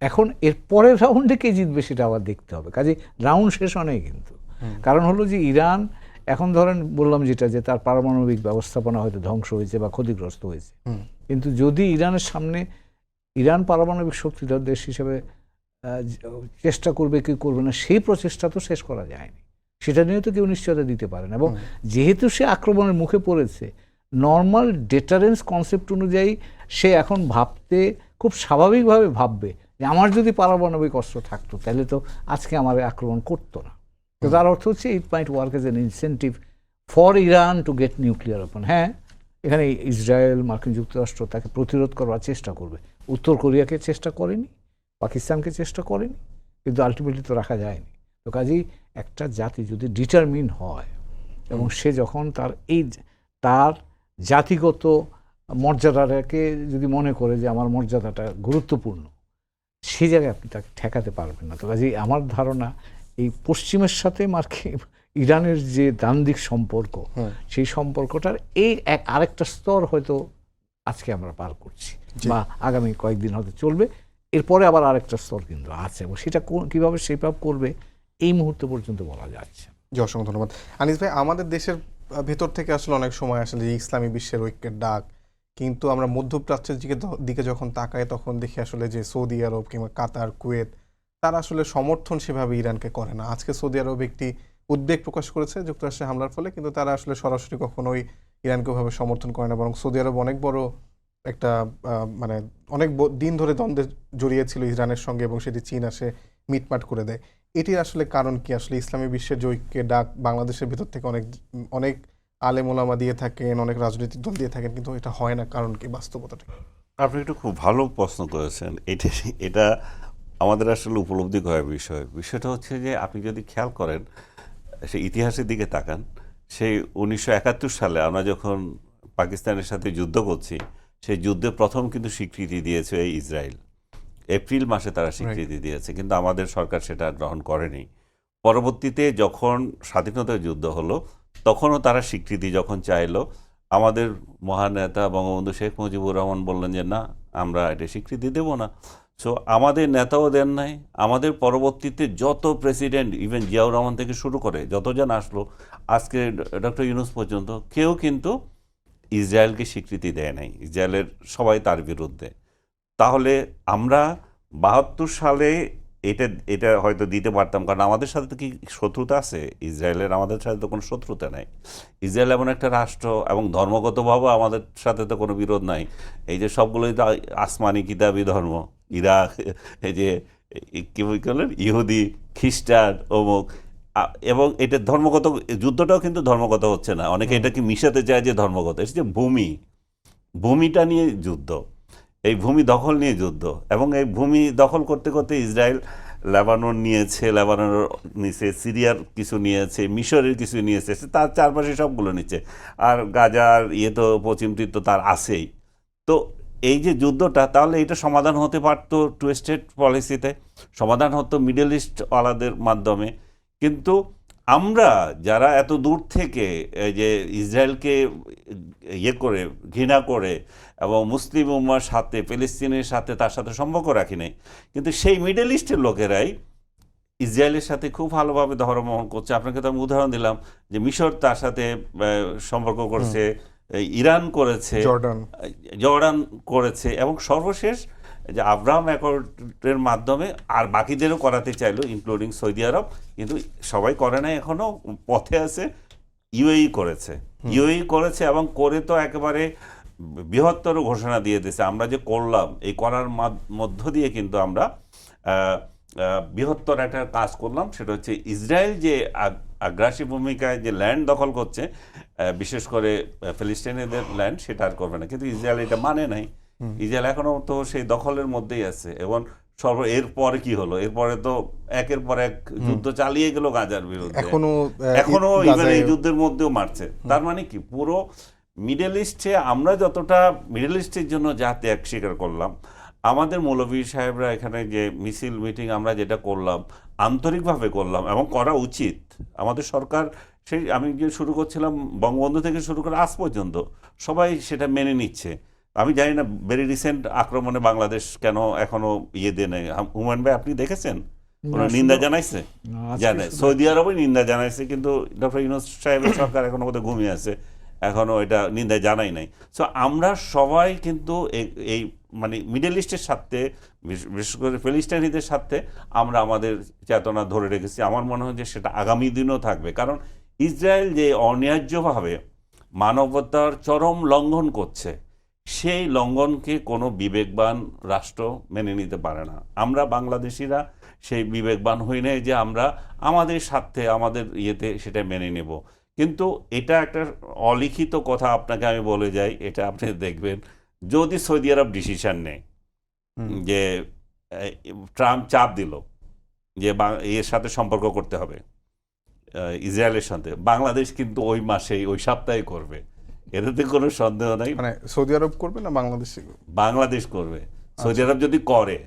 এখন এর পরের রাউন্ডে কে জিতবে সেটা আবার দেখতে হবে। কাজে রাউন্ড শেষ হয় কিন্তু, কারণ হলো যে ইরান এখন ধরেন বললাম যেটা, যে তার পারমাণবিক ব্যবস্থাপনা হয়তো ধ্বংস হয়েছে বা ক্ষতিগ্রস্ত হয়েছে, কিন্তু যদি ইরানের সামনে, ইরান পারমাণবিক শক্তিধর দেশ হিসেবে চেষ্টা করবে কি করবে না, সেই প্রচেষ্টা তো শেষ করা যায়নি, সেটা নিয়ে তো কেউ নিশ্চয়তা দিতে পারে না। এবং যেহেতু সে আক্রমণের মুখে পড়েছে, নর্মাল ডেটারেন্স কনসেপ্ট অনুযায়ী সে এখন ভাবতে খুব স্বাভাবিকভাবে ভাববে যে আমার যদি পারমাণবিক অস্ত্র থাকতো তাহলে তো আজকে আমার আক্রমণ করতো না। তো তার অর্থ হচ্ছে it might work as an incentive for Iran to get nuclear weapon. হ্যাঁ, এখানে ইসরায়েল, মার্কিন যুক্তরাষ্ট্র তাকে প্রতিরোধ করার চেষ্টা করবে। উত্তর কোরিয়াকে চেষ্টা করেনি, পাকিস্তানকে চেষ্টা করেনি, কিন্তু আলটিমেটলি তো রাখা যায়নি। তো কাজেই একটা জাতি যদি ডিটারমিন হয় এবং সে যখন তার জাতিগত মর্যাদাটাকে যদি মনে করে যে আমার মর্যাদাটা গুরুত্বপূর্ণ, সেই জায়গায় আপনি তাকে ঠেকাতে পারবেন না। তো কাজেই আমার ধারণা এই পশ্চিমের সাথে ইরানের যে দ্বান্দ্বিক সম্পর্ক, সেই সম্পর্কটার এই আরেকটা স্তর হয়তো আজকে আমরা পার করছি বা আগামী কয়েকদিন হয়তো চলবে, এরপরে আবার আরেকটা স্তর কিন্তু আছে, এবং সেটা কীভাবে শেপ আপ করবে এই মুহূর্ত পর্যন্ত বলা যাচ্ছে। জি, অসংখ্য ধন্যবাদ। আনিস ভাই, আমাদের দেশের ভেতর থেকে আসলে অনেক সময় আসলে যে ইসলামী বিশ্বের ঐক্যের ডাক, কিন্তু আমরা মধ্যপ্রাচ্যের দিকে যখন তাকাই তখন দেখি আসলে যে সৌদি আরব কিংবা কাতার, কুয়েত, তারা আসলে সমর্থন সেভাবে ইরানকে করে না। আজকে সৌদি আরব একটি উদ্বেগ প্রকাশ করেছে যুক্তরাষ্ট্রের হামলার ফলে, কিন্তু তারা আসলে সরাসরি কখনোই ইরানকে ওভাবে সমর্থন করে না, বরং সৌদি আরব অনেক বড় একটা মানে অনেক দিন ধরে দ্বন্দ্বে জড়িয়েছিল ইরানের সঙ্গে এবং সেটি চীন আসে মিটমাট করে দেয়। এটির আসলে কারণ কি? আসলে ইসলামী বিশ্বের যে ঐক্যের ডাক বাংলাদেশের ভিতর থেকে অনেক অনেক আলেম ওলামা দিয়ে থাকেন, অনেক রাজনৈতিক দল দিয়ে থাকেন, কিন্তু এটা হয় না, কারণ কি বাস্তবতাটা? আপনি একটু খুব ভালো প্রশ্ন করেছেন। এটা আমাদের আসলে উপলব্ধি করার বিষয়। বিষয়টা হচ্ছে যে আপনি যদি খেয়াল করেন, সেই ইতিহাসের দিকে তাকান, সেই 1971 সালে আমরা যখন পাকিস্তানের সাথে যুদ্ধ করছি, সেই যুদ্ধে প্রথম কিন্তু স্বীকৃতি দিয়েছে এই ইসরায়েল। এপ্রিল মাসে তারা স্বীকৃতি দিয়েছে, কিন্তু আমাদের সরকার সেটা গ্রহণ করেনি। পরবর্তীতে যখন স্বাধীনতার যুদ্ধ হলো, তখনও তারা স্বীকৃতি যখন চাইলো, আমাদের মহান নেতা বঙ্গবন্ধু শেখ মুজিবুর রহমান বললেন যে না, আমরা এটা স্বীকৃতি দেব না। সো আমাদের নেতাও দেন নাই, আমাদের পরবর্তীতে যত প্রেসিডেন্ট, ইভেন জিয়াউর রহমান থেকে শুরু করে যতজন আসলো, আজকে ডক্টর ইউনূস পর্যন্ত, কেউ কিন্তু ইসরায়েলকে স্বীকৃতি দেয় নাই। ইসরায়েলের সবাই তার বিরুদ্ধে। তাহলে আমরা 72 সালে এটা এটা হয়তো দিতে পারতাম, কারণ আমাদের সাথে তো কি শত্রুতা আছে ইসরায়েলের? আমাদের সাথে তো কোনো শত্রুতা নাই। ইসরায়েল এমন একটা রাষ্ট্র, এবং ধর্মগতভাবে আমাদের সাথে তো কোনো বিরোধ নাই। এই যে সবগুলোই তো আসমানি কিতাবি ধর্ম, ইরাক, এই যে কি বলেন, ইহুদি, খ্রিস্টান, অমুক, এবং এটা ধর্মগত যুদ্ধটাও কিন্তু ধর্মগত হচ্ছে না। অনেকে এটাকে মিশাতে চায় যে ধর্মগত। এটা যে ভূমিটা নিয়ে যুদ্ধ, এই ভূমি দখল নিয়ে যুদ্ধ। এবং এই ভূমি দখল করতে করতে ইসরায়েল লেবানন নিয়েছে, লেবাননের নিচে সিরিয়ার কিছু নিয়েছে, মিশরের কিছু নিয়েছে, তার চারপাশে সবগুলো নিচ্ছে। আর গাজার তো পশ্চিম তীর তো তার আছেই। তো এই যে যুদ্ধটা, তাহলে এটা সমাধান হতে পারতো টু স্টেট পলিসিতে, সমাধান হতো মিডল ইস্ট ওয়ালাদের মাধ্যমে। কিন্তু আমরা যারা এত দূর থেকে এই যে ইসরায়েলকে করে ঘৃণা করে এবং মুসলিম উম্মার সাথে, ফিলিস্তিনের সাথে, তার সাথে সম্পর্ক রাখি নাই, কিন্তু সেই মিডল ইস্টের লোকেরাই ইসরায়েলের সাথে খুব ভালোভাবে ধর্মবহন করছে। আপনাকে তো আমি উদাহরণ দিলাম যে মিশর তার সাথে সম্পর্ক করছে, ইরান করেছে, জর্ডান করেছে, এবং সর্বশেষ যে আব্রাহাম অ্যাকর্ডের মাধ্যমে আর বাকিদেরও করাতে চাইলো, ইনক্লুডিং সৌদি আরব, কিন্তু সবাই করে নাই, এখনও পথে আছে। ইউএই করেছে এবং করে তো একেবারে বৃহত্তর ঘোষণা দিয়ে দিয়েছে, আমরা যে করলাম, এই করার মধ্য দিয়ে কিন্তু আমরা বৃহত্তর একটা কাজ করলাম। সেটা হচ্ছে ইসরায়েল যে আগ্রাসী ভূমিকায় যে ল্যান্ড দখল করছে, বিশেষ করে ফিলিস্তিনিদের ল্যান্ড, সেটা আর করবে না। কিন্তু ইসরায়েল এটা মানে নাই। ইসরায়েল এখনো তো সেই দখলের মধ্যেই আছে। এবং এরপরে কি হলো? এরপরে তো একের পর এক যুদ্ধ চালিয়ে গেল গাজার বিরুদ্ধে, এখনো ইভেন এই যুদ্ধের মধ্যেও মারছে। তার মানে কি, পুরো মিডল ইস্টে আমরা যতটা মিডল ইস্টের জন্য যা ত্যাগ স্বীকার করলাম, আমাদের মৌলভী সাহেবরা এখানে যে মিছিল মিটিং আমরা যেটা করলাম, আন্তরিকভাবে করলাম এবং করা উচিত। আমাদের সরকার, সেই আমি যে শুরু করছিলাম বঙ্গবন্ধু থেকে শুরু করে আজ পর্যন্ত সবাই সেটা মেনে নিচ্ছে। আমি জানি না ভেরি রিসেন্ট আক্রমণে বাংলাদেশ কেন এখনো দেয় নাই। হুমায়ুন ভাই, আপনি দেখেছেন কোনো নিন্দা জানাইছে? জানে, সৌদি আরবে নিন্দা জানাইছে, কিন্তু ডক্টর ইউনূস সাহেবের সরকার এখনো বোধহয় ঘুমিয়ে আছে, এখনো এটা নিন্দা জানাই নাই। সো আমরা সবাই কিন্তু এই মানে মিডল ইস্টের সাথে, বিশেষ করে ফিলিস্তিনিদের সাথে আমরা আমাদের চেতনা ধরে রেখেছি। আমার মনে হয় যে সেটা আগামী দিনও থাকবে, কারণ ইসরায়েল যে অন্যায্যভাবে মানবতার চরম লঙ্ঘন করছে, সেই লঙ্ঘনকে কোনো বিবেকবান রাষ্ট্র মেনে নিতে পারে না। আমরা বাংলাদেশিরা সেই বিবেকবান হই নাই যে আমরা আমাদের স্বার্থে, আমাদের সেটা মেনে নেব। কিন্তু এটা একটা অলিখিত কথা, আপনাকে আমি বলে যাই, এটা আপনি দেখবেন, যদি সৌদি আরব ডিসিশন নেয় যে ট্রাম্প চাপ দিল যে এর সাথে সম্পর্ক করতে হবে ইসরায়েলের সাথে, বাংলাদেশ কিন্তু ওই মাসেই, ওই সপ্তাহে করবে, এটাতে কোনো সন্দেহ নাই। মানে সৌদি আরব করবে না বাংলাদেশ করবে? সৌদি আরব যদি করে,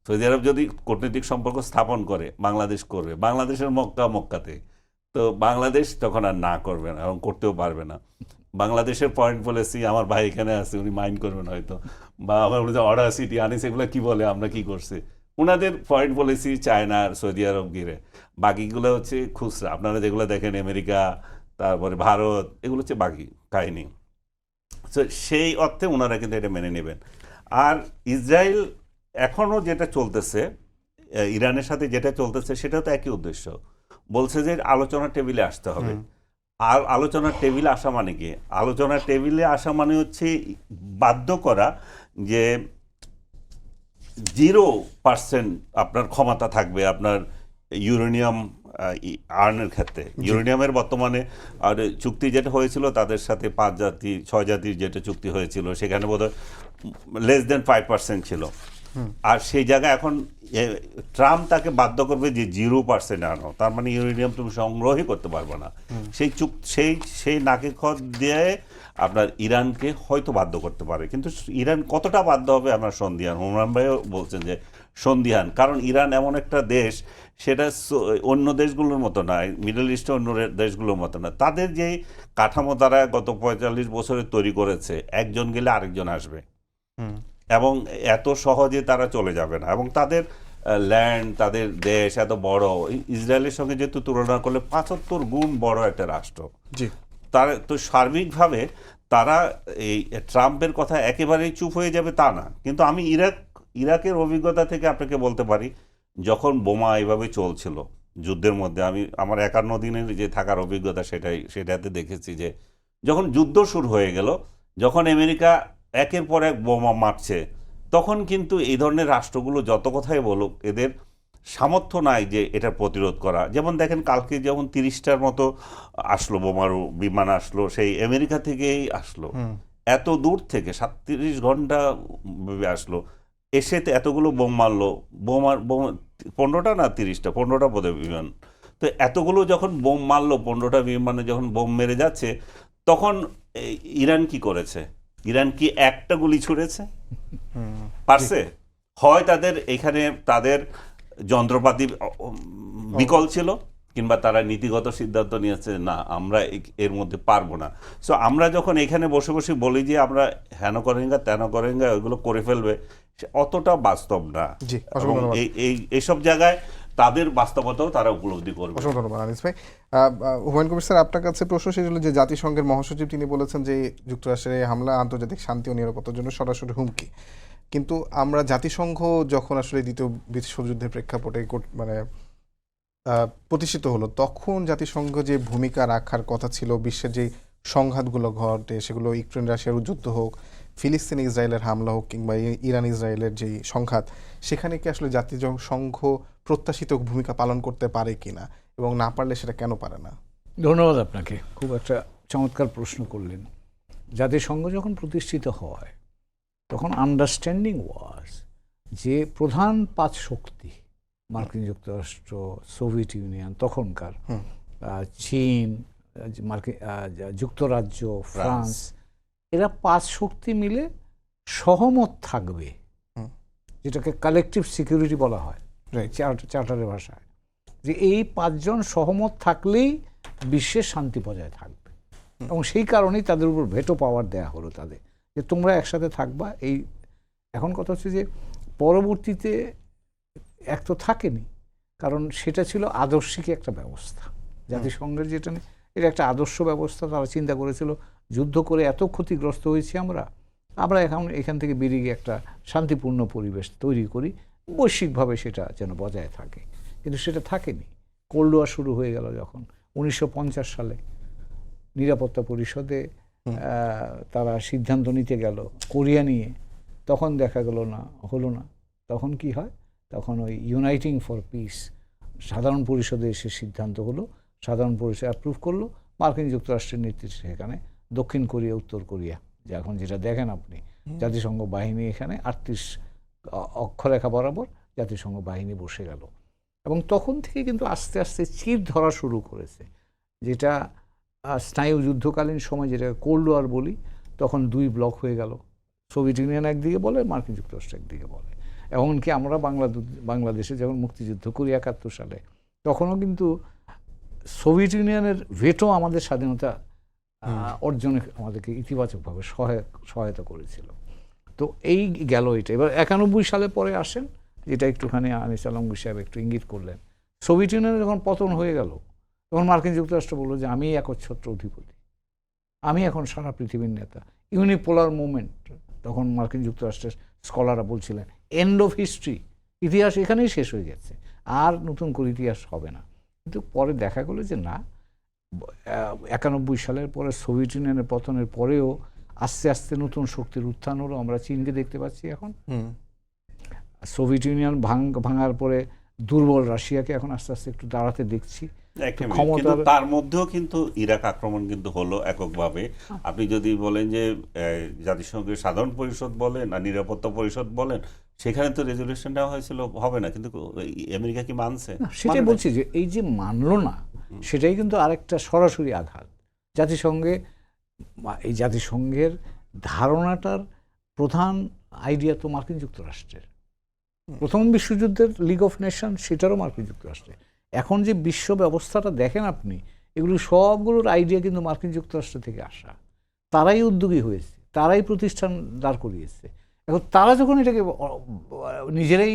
সৌদি আরব যদি কূটনৈতিক সম্পর্ক স্থাপন করে, বাংলাদেশ করবে। বাংলাদেশের মক্কাতে, তো বাংলাদেশ তখন আর না করবে না এবং করতেও পারবে না। বাংলাদেশের পয়েন্ট পলিসি, আমার ভাই এখানে আছে, উনি মাইন্ড করবেন হয়তো, বা আমার অর্ডার সিটি আনিস, এগুলো কি বলে, আমরা কি করছি, ওনাদের ফরেন পলিসি চায়না আর সৌদি আরব ঘিরে, বাকিগুলো হচ্ছে খুচরা। আপনারা যেগুলো দেখেন আমেরিকা, তারপরে ভারত, এগুলো হচ্ছে বাকি কাহিনী। তো সেই অর্থে ওনারা কিন্তু এটা মেনে নেবেন। আর ইসরায়েল এখনও যেটা চলতেছে, ইরানের সাথে যেটা চলতেছে, সেটাও তো একই উদ্দেশ্য। বলছে যে আলোচনার টেবিলে আসতে হবে। আর আলোচনার টেবিলে আসা মানে কি? আলোচনার টেবিলে আসা মানে হচ্ছে বাধ্য করা যে 0% আপনার ক্ষমতা থাকবে আপনার ইউরেনিয়াম আর্নের ক্ষেত্রে। ইউরেনিয়ামের বর্তমানে আর চুক্তি যেটা হয়েছিল তাদের সাথে 5 জাতি 6 জাতির যেটা চুক্তি হয়েছিল, সেখানে বোধহয় less than 5% ছিল। আর সেই জায়গায় এখন ট্রাম্প তাকে বাধ্য করবে যে 0% আনো, তার মানে ইউরেনিয়াম তুমি সংগ্রহই করতে পারবে না। সেই নাকে খত দিয়ে আপনার ইরানকে হয়তো বাধ্য করতে পারে, কিন্তু ইরান কতটা বাধ্য হবে আমরা সন্দিহান। হুমায়ুন ভাইও বলছেন যে সন্দিহান, কারণ ইরান এমন একটা দেশ, সেটা অন্য দেশগুলোর মতো না, মিডল ইস্টে অন্য দেশগুলোর মতো না। তাদের যে কাঠামো তারা গত 45 বছরে তৈরি করেছে, একজন গেলে আরেকজন আসবে, এবং এত সহজে তারা চলে যাবে না। এবং তাদের ল্যান্ড, তাদের দেশ এত বড়, ইসরায়েলের সঙ্গে যেহেতু তুলনা করলে 75 গুণ বড় একটা রাষ্ট্র। তারা তো সার্বিকভাবে তারা এই ট্রাম্পের কথা একেবারেই চুপ হয়ে যাবে তা না। কিন্তু আমি ইরাকের অভিজ্ঞতা থেকে আপনাকে বলতে পারি, যখন বোমা এইভাবে চলছিল যুদ্ধের মধ্যে, আমি আমার 51 দিনের যে থাকার অভিজ্ঞতা সেটাতে দেখেছি যে যখন যুদ্ধ শুরু হয়ে গেল, যখন আমেরিকা একের পর এক বোমা মারছে, তখন কিন্তু এই ধরনের রাষ্ট্রগুলো যত কথাই বলুক, এদের সামর্থ্য নাই যে এটা প্রতিরোধ করা। যেমন দেখেন কালকে যখন 30টার মতো আসলো বোমারু বিমান আসলো, সেই আমেরিকা থেকেই আসলো, এত দূর থেকে 37 ঘন্টা আসলো, এসে এতগুলো বোম মারলো। বোম 15টা না 30টা, 15টা বোধহয় বিমান। তো এতগুলো যখন বোম মারলো, 15টা বিমানে যখন বোম মেরে যাচ্ছে, তখন ইরান কি করেছে? ইরান কি একটা গুলি ছুড়েছে? পারছে? হয় তাদের এখানে তাদের যন্ত্রপাতি বিকল ছিল, কিংবা তারা নীতিগত সিদ্ধান্ত নিয়েছে না আমরা এর মধ্যে পারবো না। সো আমরা যখন এখানে বসে বসে বলি যে আমরা হেন করেঙ্গা তেন করেঙ্গা, ওইগুলো করে ফেলবে, অতটা বাস্তব না। এইসব জায়গায় তাদের বাস্তবতাও তারা উপলব্ধি করবে। অসংখ্য ধন্যবাদ আনিস ভাই। হুমায়ুন কবির স্যার, আপনার কাছে প্রশ্ন শেষ হলো যে জাতিসংঘের মহাসচিব তিনি বলেছেন যে যুক্তরাষ্ট্রের এই হামলা আন্তর্জাতিক শান্তি ও নিরাপত্তার জন্য সরাসরি হুমকি। কিন্তু আমরা জাতিসংঘ যখন আসলে দ্বিতীয় বিশ্বযুদ্ধের প্রেক্ষাপটে মানে প্রতিষ্ঠিত হলো, তখন জাতিসংঘ যে ভূমিকা রাখার কথা ছিল, বিশ্বের যে সংঘাতগুলো ঘটে, সেগুলো ইউক্রেন রাশিয়ার যুদ্ধ হোক, ফিলিস্তিন ইসরায়েলের হামলা হোক, কিংবা ইরান ইসরায়েলের যে সংঘাত, সেখানে কি আসলে জাতিসংঘ প্রত্যাশিত ভূমিকা পালন করতে পারে কিনা, এবং না পারলে সেটা কেন পারে না? ধন্যবাদ আপনাকে, খুব একটা চমৎকার প্রশ্ন করলেন। জাতিসংঘ যখন প্রতিষ্ঠিত হয়, তখন আন্ডারস্ট্যান্ডিং ওয়াজ যে প্রধান 5 শক্তি, মার্কিন যুক্তরাষ্ট্র, সোভিয়েত ইউনিয়ন তখনকার, চীন, যুক্তরাজ্য, ফ্রান্স, এরা 5 শক্তি মিলে সহমত থাকবে, যেটাকে কালেকটিভ সিকিউরিটি বলা হয় চার্টারের ভাষায়, যে এই 5 জন সহমত থাকলেই বিশ্বের শান্তি বজায় থাকবে। এবং সেই কারণেই তাদের উপর ভেটো পাওয়ার দেয়া হলো তাদের, যে তোমরা একসাথে থাকবা। এই এখন কথা হচ্ছে যে পরবর্তীতে এক তো থাকেনি, কারণ সেটা ছিল আদর্শিক একটা ব্যবস্থা। জাতিসংঘের যেটা এটা একটা আদর্শ ব্যবস্থা। তারা চিন্তা করেছিল যুদ্ধ করে এত ক্ষতিগ্রস্ত হয়েছি আমরা এখন এখান থেকে বেরিয়ে গিয়ে একটা শান্তিপূর্ণ পরিবেশ তৈরি করি, বৈশ্বিকভাবে সেটা যেন বজায় থাকে। কিন্তু সেটা থাকেনি। কোল্ড ওয়ার শুরু হয়ে গেল যখন 1950 সালে নিরাপত্তা পরিষদে তারা সিদ্ধান্ত নিতে গেল কোরিয়া নিয়ে, তখন দেখা গেল না, হলো না। তখন কি হয়? তখন ওই ইউনাইটিং ফর পিস সাধারণ পরিষদে এসে সিদ্ধান্ত হলো, সাধারণ পরিষদ অ্যাপ্রুভ করলো, মার্কিন যুক্তরাষ্ট্রের নেতৃত্বে সেখানে দক্ষিণ কোরিয়া, উত্তর কোরিয়া, যে এখন যেটা দেখেন আপনি, জাতিসংঘ বাহিনী এখানে 38 অক্ষরেখা বরাবর জাতিসংঘ বাহিনী বসে গেল। এবং তখন থেকে কিন্তু আস্তে আস্তে চির ধরা শুরু করেছে, যেটা স্নায়ু যুদ্ধকালীন সময়, যেটা কোল্ড ওয়ার বলি, তখন 2 ব্লক হয়ে গেল। সোভিয়েত ইউনিয়ন একদিকে বলে, মার্কিন যুক্তরাষ্ট্র একদিকে বলে। এমনকি আমরা বাংলাদেশে যখন মুক্তিযুদ্ধ করি 71 সালে, তখনও কিন্তু সোভিয়েত ইউনিয়নের ভেটো আমাদের স্বাধীনতা অর্জনে আমাদেরকে ইতিবাচকভাবে সহায়তা করেছিল। তো এই গেল এটা। এবার 91 সালে পরে আসেন যেটা একটুখানি আনিস আলমগীর সাহেব একটু ইঙ্গিত করলেন। সোভিয়েত ইউনিয়নের যখন পতন হয়ে গেল তখন মার্কিন যুক্তরাষ্ট্র বলল যে আমি একচ্ছত্র অধিপতি, আমি এখন সারা পৃথিবীর নেতা। ইউনিপোলার মুভমেন্ট, তখন মার্কিন যুক্তরাষ্ট্রের স্কলাররা বলছিলেন এন্ড অফ হিস্ট্রি, ইতিহাস এখানেই শেষ হয়ে গেছে, আর নতুন করে ইতিহাস হবে না। কিন্তু পরে দেখা গেল যে না, 91 সালের পরে সোভিয়েত ইউনিয়নের পতনের পরেও আস্তে আস্তে নতুন শক্তির উত্থান হলো। আমরা চীনকে দেখতে পাচ্ছি এখন, সোভিয়েত ইউনিয়ন ভাঙার পরে দুর্বল রাশিয়াকে এখন আস্তে আস্তে একটু দাঁড়াতে দেখছি। কিন্তু তার মধ্যেও কিন্তু ইরাক আক্রমণ কিন্তু হলো এককভাবে। আপনি যদি বলেন যে জাতিসংঘের সাধারণ পরিষদ বলেন আর নিরাপত্তা পরিষদ বলেন, সেখানে তো রেজলিউশন নেওয়া হয়েছিল, হবে না, কিন্তু আমেরিকা কি মানছে? সেটাই বলছি যে এই যে মানলো না, সেটাই কিন্তু আরেকটা সরাসরি আঘাত জাতিসংঘে। এই জাতিসংঘের ধারণাটার প্রধান আইডিয়া তো মার্কিন যুক্তরাষ্ট্রের। প্রথম বিশ্বযুদ্ধের লিগ অফ নেশন সেটারও মার্কিন যুক্তরাষ্ট্রের। এখন যে বিশ্ব ব্যবস্থাটা দেখেন আপনি, এগুলো সবগুলোর আইডিয়া কিন্তু মার্কিন যুক্তরাষ্ট্র থেকে আসা। তারাই উদ্যোগী হয়েছে, তারাই প্রতিষ্ঠান দাঁড় করিয়েছে। এখন তারা যখন এটাকে নিজেরাই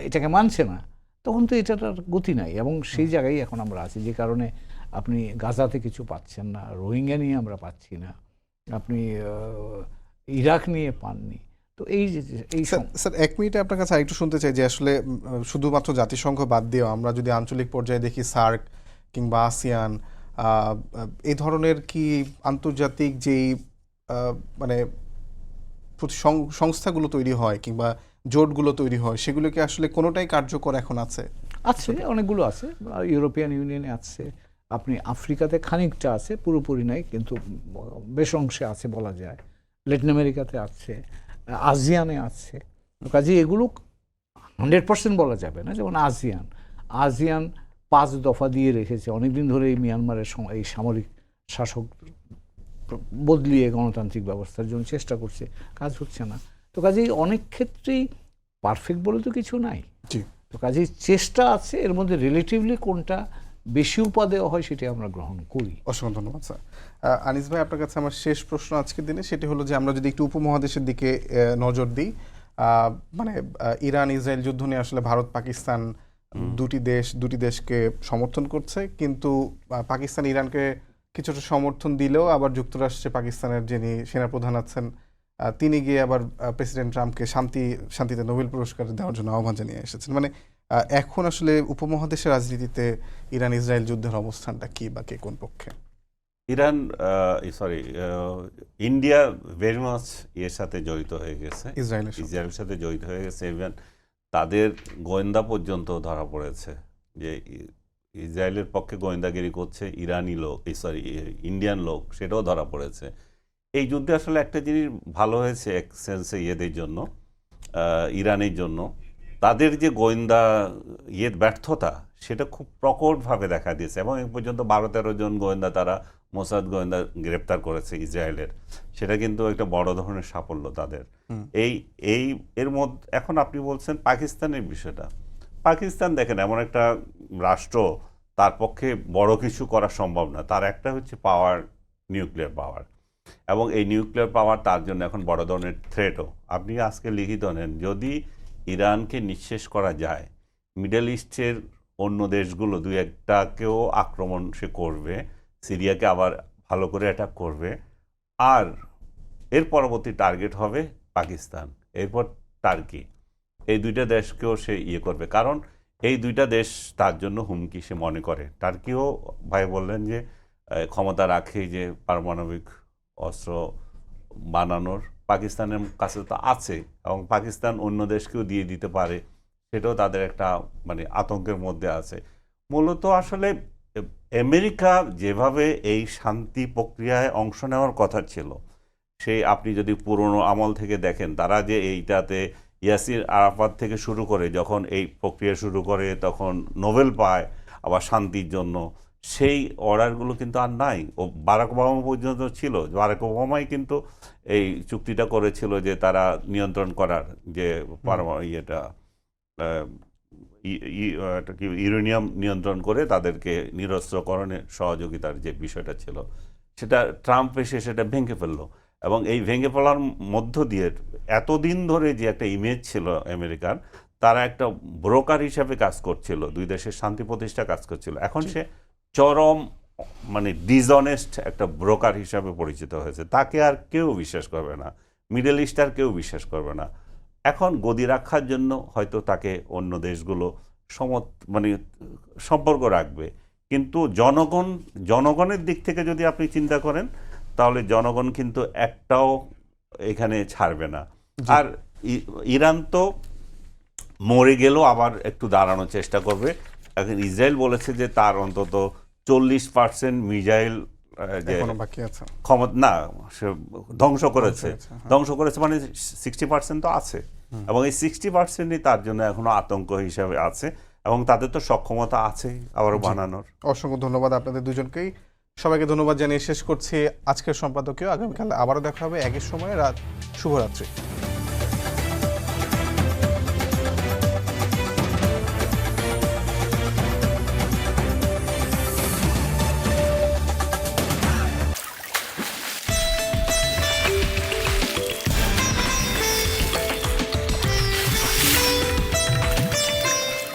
এটাকে মানছে না, তখন তো এটার গতি নাই। এবং সেই জায়গায় এখন আমরা আছি, যে কারণে আপনি গাজাতে কিছু পাচ্ছেন না, রোহিঙ্গা নিয়ে আমরা পাচ্ছি না, আপনি ইরাক নিয়ে পাননি। তো এই স্যার 1 মিনিটে আপনার কাছে আরেকটু শুনতে চাই যে আসলে শুধুমাত্র জাতিসংঘ বাদ দিয়েও আমরা যদি আঞ্চলিক পর্যায়ে দেখি, সার্ক কিংবা আসিয়ান, এই ধরনের কি আন্তর্জাতিক যেই মানে সংস্থাগুলো তৈরি হয় কিংবা জোটগুলো তৈরি হয়, সেগুলো কি আসলে কোনোটাই কার্যকর এখন আছে? আছে, অনেকগুলো আছে। ইউরোপিয়ান ইউনিয়নে আছে, আপনি আফ্রিকাতে খানিকটা আছে, পুরোপুরি নাই, কিন্তু বেশ অংশে আছে বলা যায়। ল্যাটিন আমেরিকাতে আছে, আসিয়ানে আছে। কাজে এগুলো 100% বলা যাবে না। যেমন আসিয়ান 5 দফা দিয়ে রেখেছে অনেকদিন ধরে। এই মিয়ানমারের এই সামরিক শাসক বদলিয়ে গণতান্ত্রিক ব্যবস্থার জন্য চেষ্টা করছে, কাজ হচ্ছে না। তো কাজেই অনেক ক্ষেত্রেই পারফেক্ট বলে তো কিছু নাই। তো কাজেই চেষ্টা আছে, এর মধ্যে রিলেটিভলি কোনটা বেশি উপা দেওয়া হয় সেটি আমরা গ্রহণ করি। অসংখ্য ধন্যবাদ স্যার। আনিস ভাই, আপনার কাছে আমার শেষ প্রশ্ন আজকের দিনে, সেটি হলো যে আমরা যদি একটু উপমহাদেশের দিকে নজর দিই, মানে ইরান ইসরায়েল যুদ্ধ নিয়ে আসলে ভারত পাকিস্তান দুটি দেশকে সমর্থন করছে, কিন্তু পাকিস্তান ইরানকে কিছুটা সমর্থন দিলেও আবার যুক্তরাষ্ট্রে পাকিস্তানের যিনি সেনাপ্রধান আছেন, তিনি গিয়ে আবার প্রেসিডেন্ট ট্রাম্পকে শান্তিতে নোবেল পুরস্কার দেওয়ার জন্য আহ্বান জানিয়ে এসেছেন। মানে এখন আসলে উপমহাদেশের রাজনীতিতে ইরান ইসরায়েল যুদ্ধের অবস্থানটা কি, বা কে কোন পক্ষে? ইন্ডিয়া ভেরি মাচ এর সাথে জড়িত হয়ে গেছে, ইসরায়েলের সাথে জড়িত হয়ে গেছে। ইভেন তাদের গোয়েন্দা পর্যন্ত ধরা পড়েছে যে ইসরায়েলের পক্ষে গোয়েন্দাগিরি করছে ইন্ডিয়ান লোক, সেটাও ধরা পড়েছে। এই যুদ্ধে আসলে একটা জিনিস ভালো হয়েছে এক সেন্সে ইয়েদের জন্য, ইরানের জন্য, তাদের যে গোয়েন্দা ব্যর্থতা সেটা খুব প্রকটভাবে দেখা দিয়েছে। এবং এই পর্যন্ত 12-13 জন গোয়েন্দা, তারা মোসাদ গোয়েন্দা গ্রেপ্তার করেছে ইসরায়েলের। সেটা কিন্তু একটা বড় ধরনের সাফল্য তাদের। এর মধ্যে এখন আপনি বলছেন পাকিস্তানের বিষয়টা। পাকিস্তান দেখেন এমন একটা রাষ্ট্র, তার পক্ষে বড় কিছু করা সম্ভব না। তার একটা হচ্ছে পাওয়ার, নিউক্লিয়ার পাওয়ার, এবং এই নিউক্লিয়ার পাওয়ার তার জন্য এখন বড় ধরনের থ্রেটও। আপনি আজকে লিখিত নেন, যদি ইরানকে নিঃশেষ করা যায়, মিডল ইস্টের অন্য দেশগুলো 2-1টাকেও আক্রমণ সে করবে, সিরিয়াকে আবার ভালো করে অ্যাটাক করবে, আর এর পরবর্তী টার্গেট হবে পাকিস্তান, এরপর টার্কি। এই 2টা দেশকেও সে করবে, কারণ এই 2টা দেশ তার জন্য হুমকি সে মনে করে। টার্কিও ভাই বললেন যে ক্ষমতা রাখে যে পারমাণবিক অস্ত্র বানানোর, পাকিস্তানের কাছে তো আছে, এবং পাকিস্তান অন্য দেশকেও দিয়ে দিতে পারে, সেটাও তাদের একটা মানে আতঙ্কের মধ্যে আছে। মূলত আসলে আমেরিকা যেভাবে এই শান্তি প্রক্রিয়ায় অংশ নেওয়ার কথা ছিল, সেই আপনি যদি পুরনো আমল থেকে দেখেন, তারা যে এইটাতে ইয়াসির আরাফাত থেকে শুরু করে যখন এই প্রক্রিয়া শুরু করে, তখন নোবেল পায় আবার শান্তির জন্য, সেই অর্ডারগুলো কিন্তু আর নাই। ও বারাক ওবামা পর্যন্ত ছিল, বারাক ওবামাই কিন্তু এই চুক্তিটা করেছিল যে তারা নিয়ন্ত্রণ করার, যে ইউরেনিয়াম নিয়ন্ত্রণ করে তাদেরকে নিরস্ত্রকরণের সহযোগিতার যে বিষয়টা ছিল, সেটা ট্রাম্প এসে সেটা ভেঙে ফেললো। এবং এই ভেঙে ফেলার মধ্য দিয়ে এতদিন ধরে যে একটা ইমেজ ছিল আমেরিকার, তারা একটা ব্রোকার হিসাবে কাজ করছিল, দুই দেশের শান্তি প্রতিষ্ঠা কাজ করছিল। এখন সে চরম মানে ডিসঅনেস্ট একটা ব্রোকার হিসাবে পরিচিত হয়েছে। তাকে আর কেউ বিশ্বাস করবে না, মিডল ইস্ট আর কেউ বিশ্বাস করবে না। এখন গদি রাখার জন্য হয়তো তাকে অন্য দেশগুলো মানে সম্পর্ক রাখবে, কিন্তু জনগণের দিক থেকে যদি আপনি চিন্তা করেন তাহলে জনগণ কিন্তু একটাও এখানে ছাড়বে না। আর ইরান তো মরে গেলেও আবার একটু দাঁড়ানোর চেষ্টা করবে। এখন ইসরায়েল বলেছে যে তার অন্তত 40% মিসাইল বাকি আছে ক্ষমতা না, সে ধ্বংস করেছে মানে 60% তো আছে, এবং এই 60%ই তার জন্য এখনো আতঙ্ক হিসাবে আছে, এবং তাদের তো সক্ষমতা আছে আবারও বানানোর। অসংখ্য ধন্যবাদ আপনাদের দুজনকেই। সবাইকে ধন্যবাদ জানিয়ে শেষ করছি আজকের সম্পাদকীয়। আগামীকাল আবারও দেখা হবে একই সময়ে। শুভরাত্রি।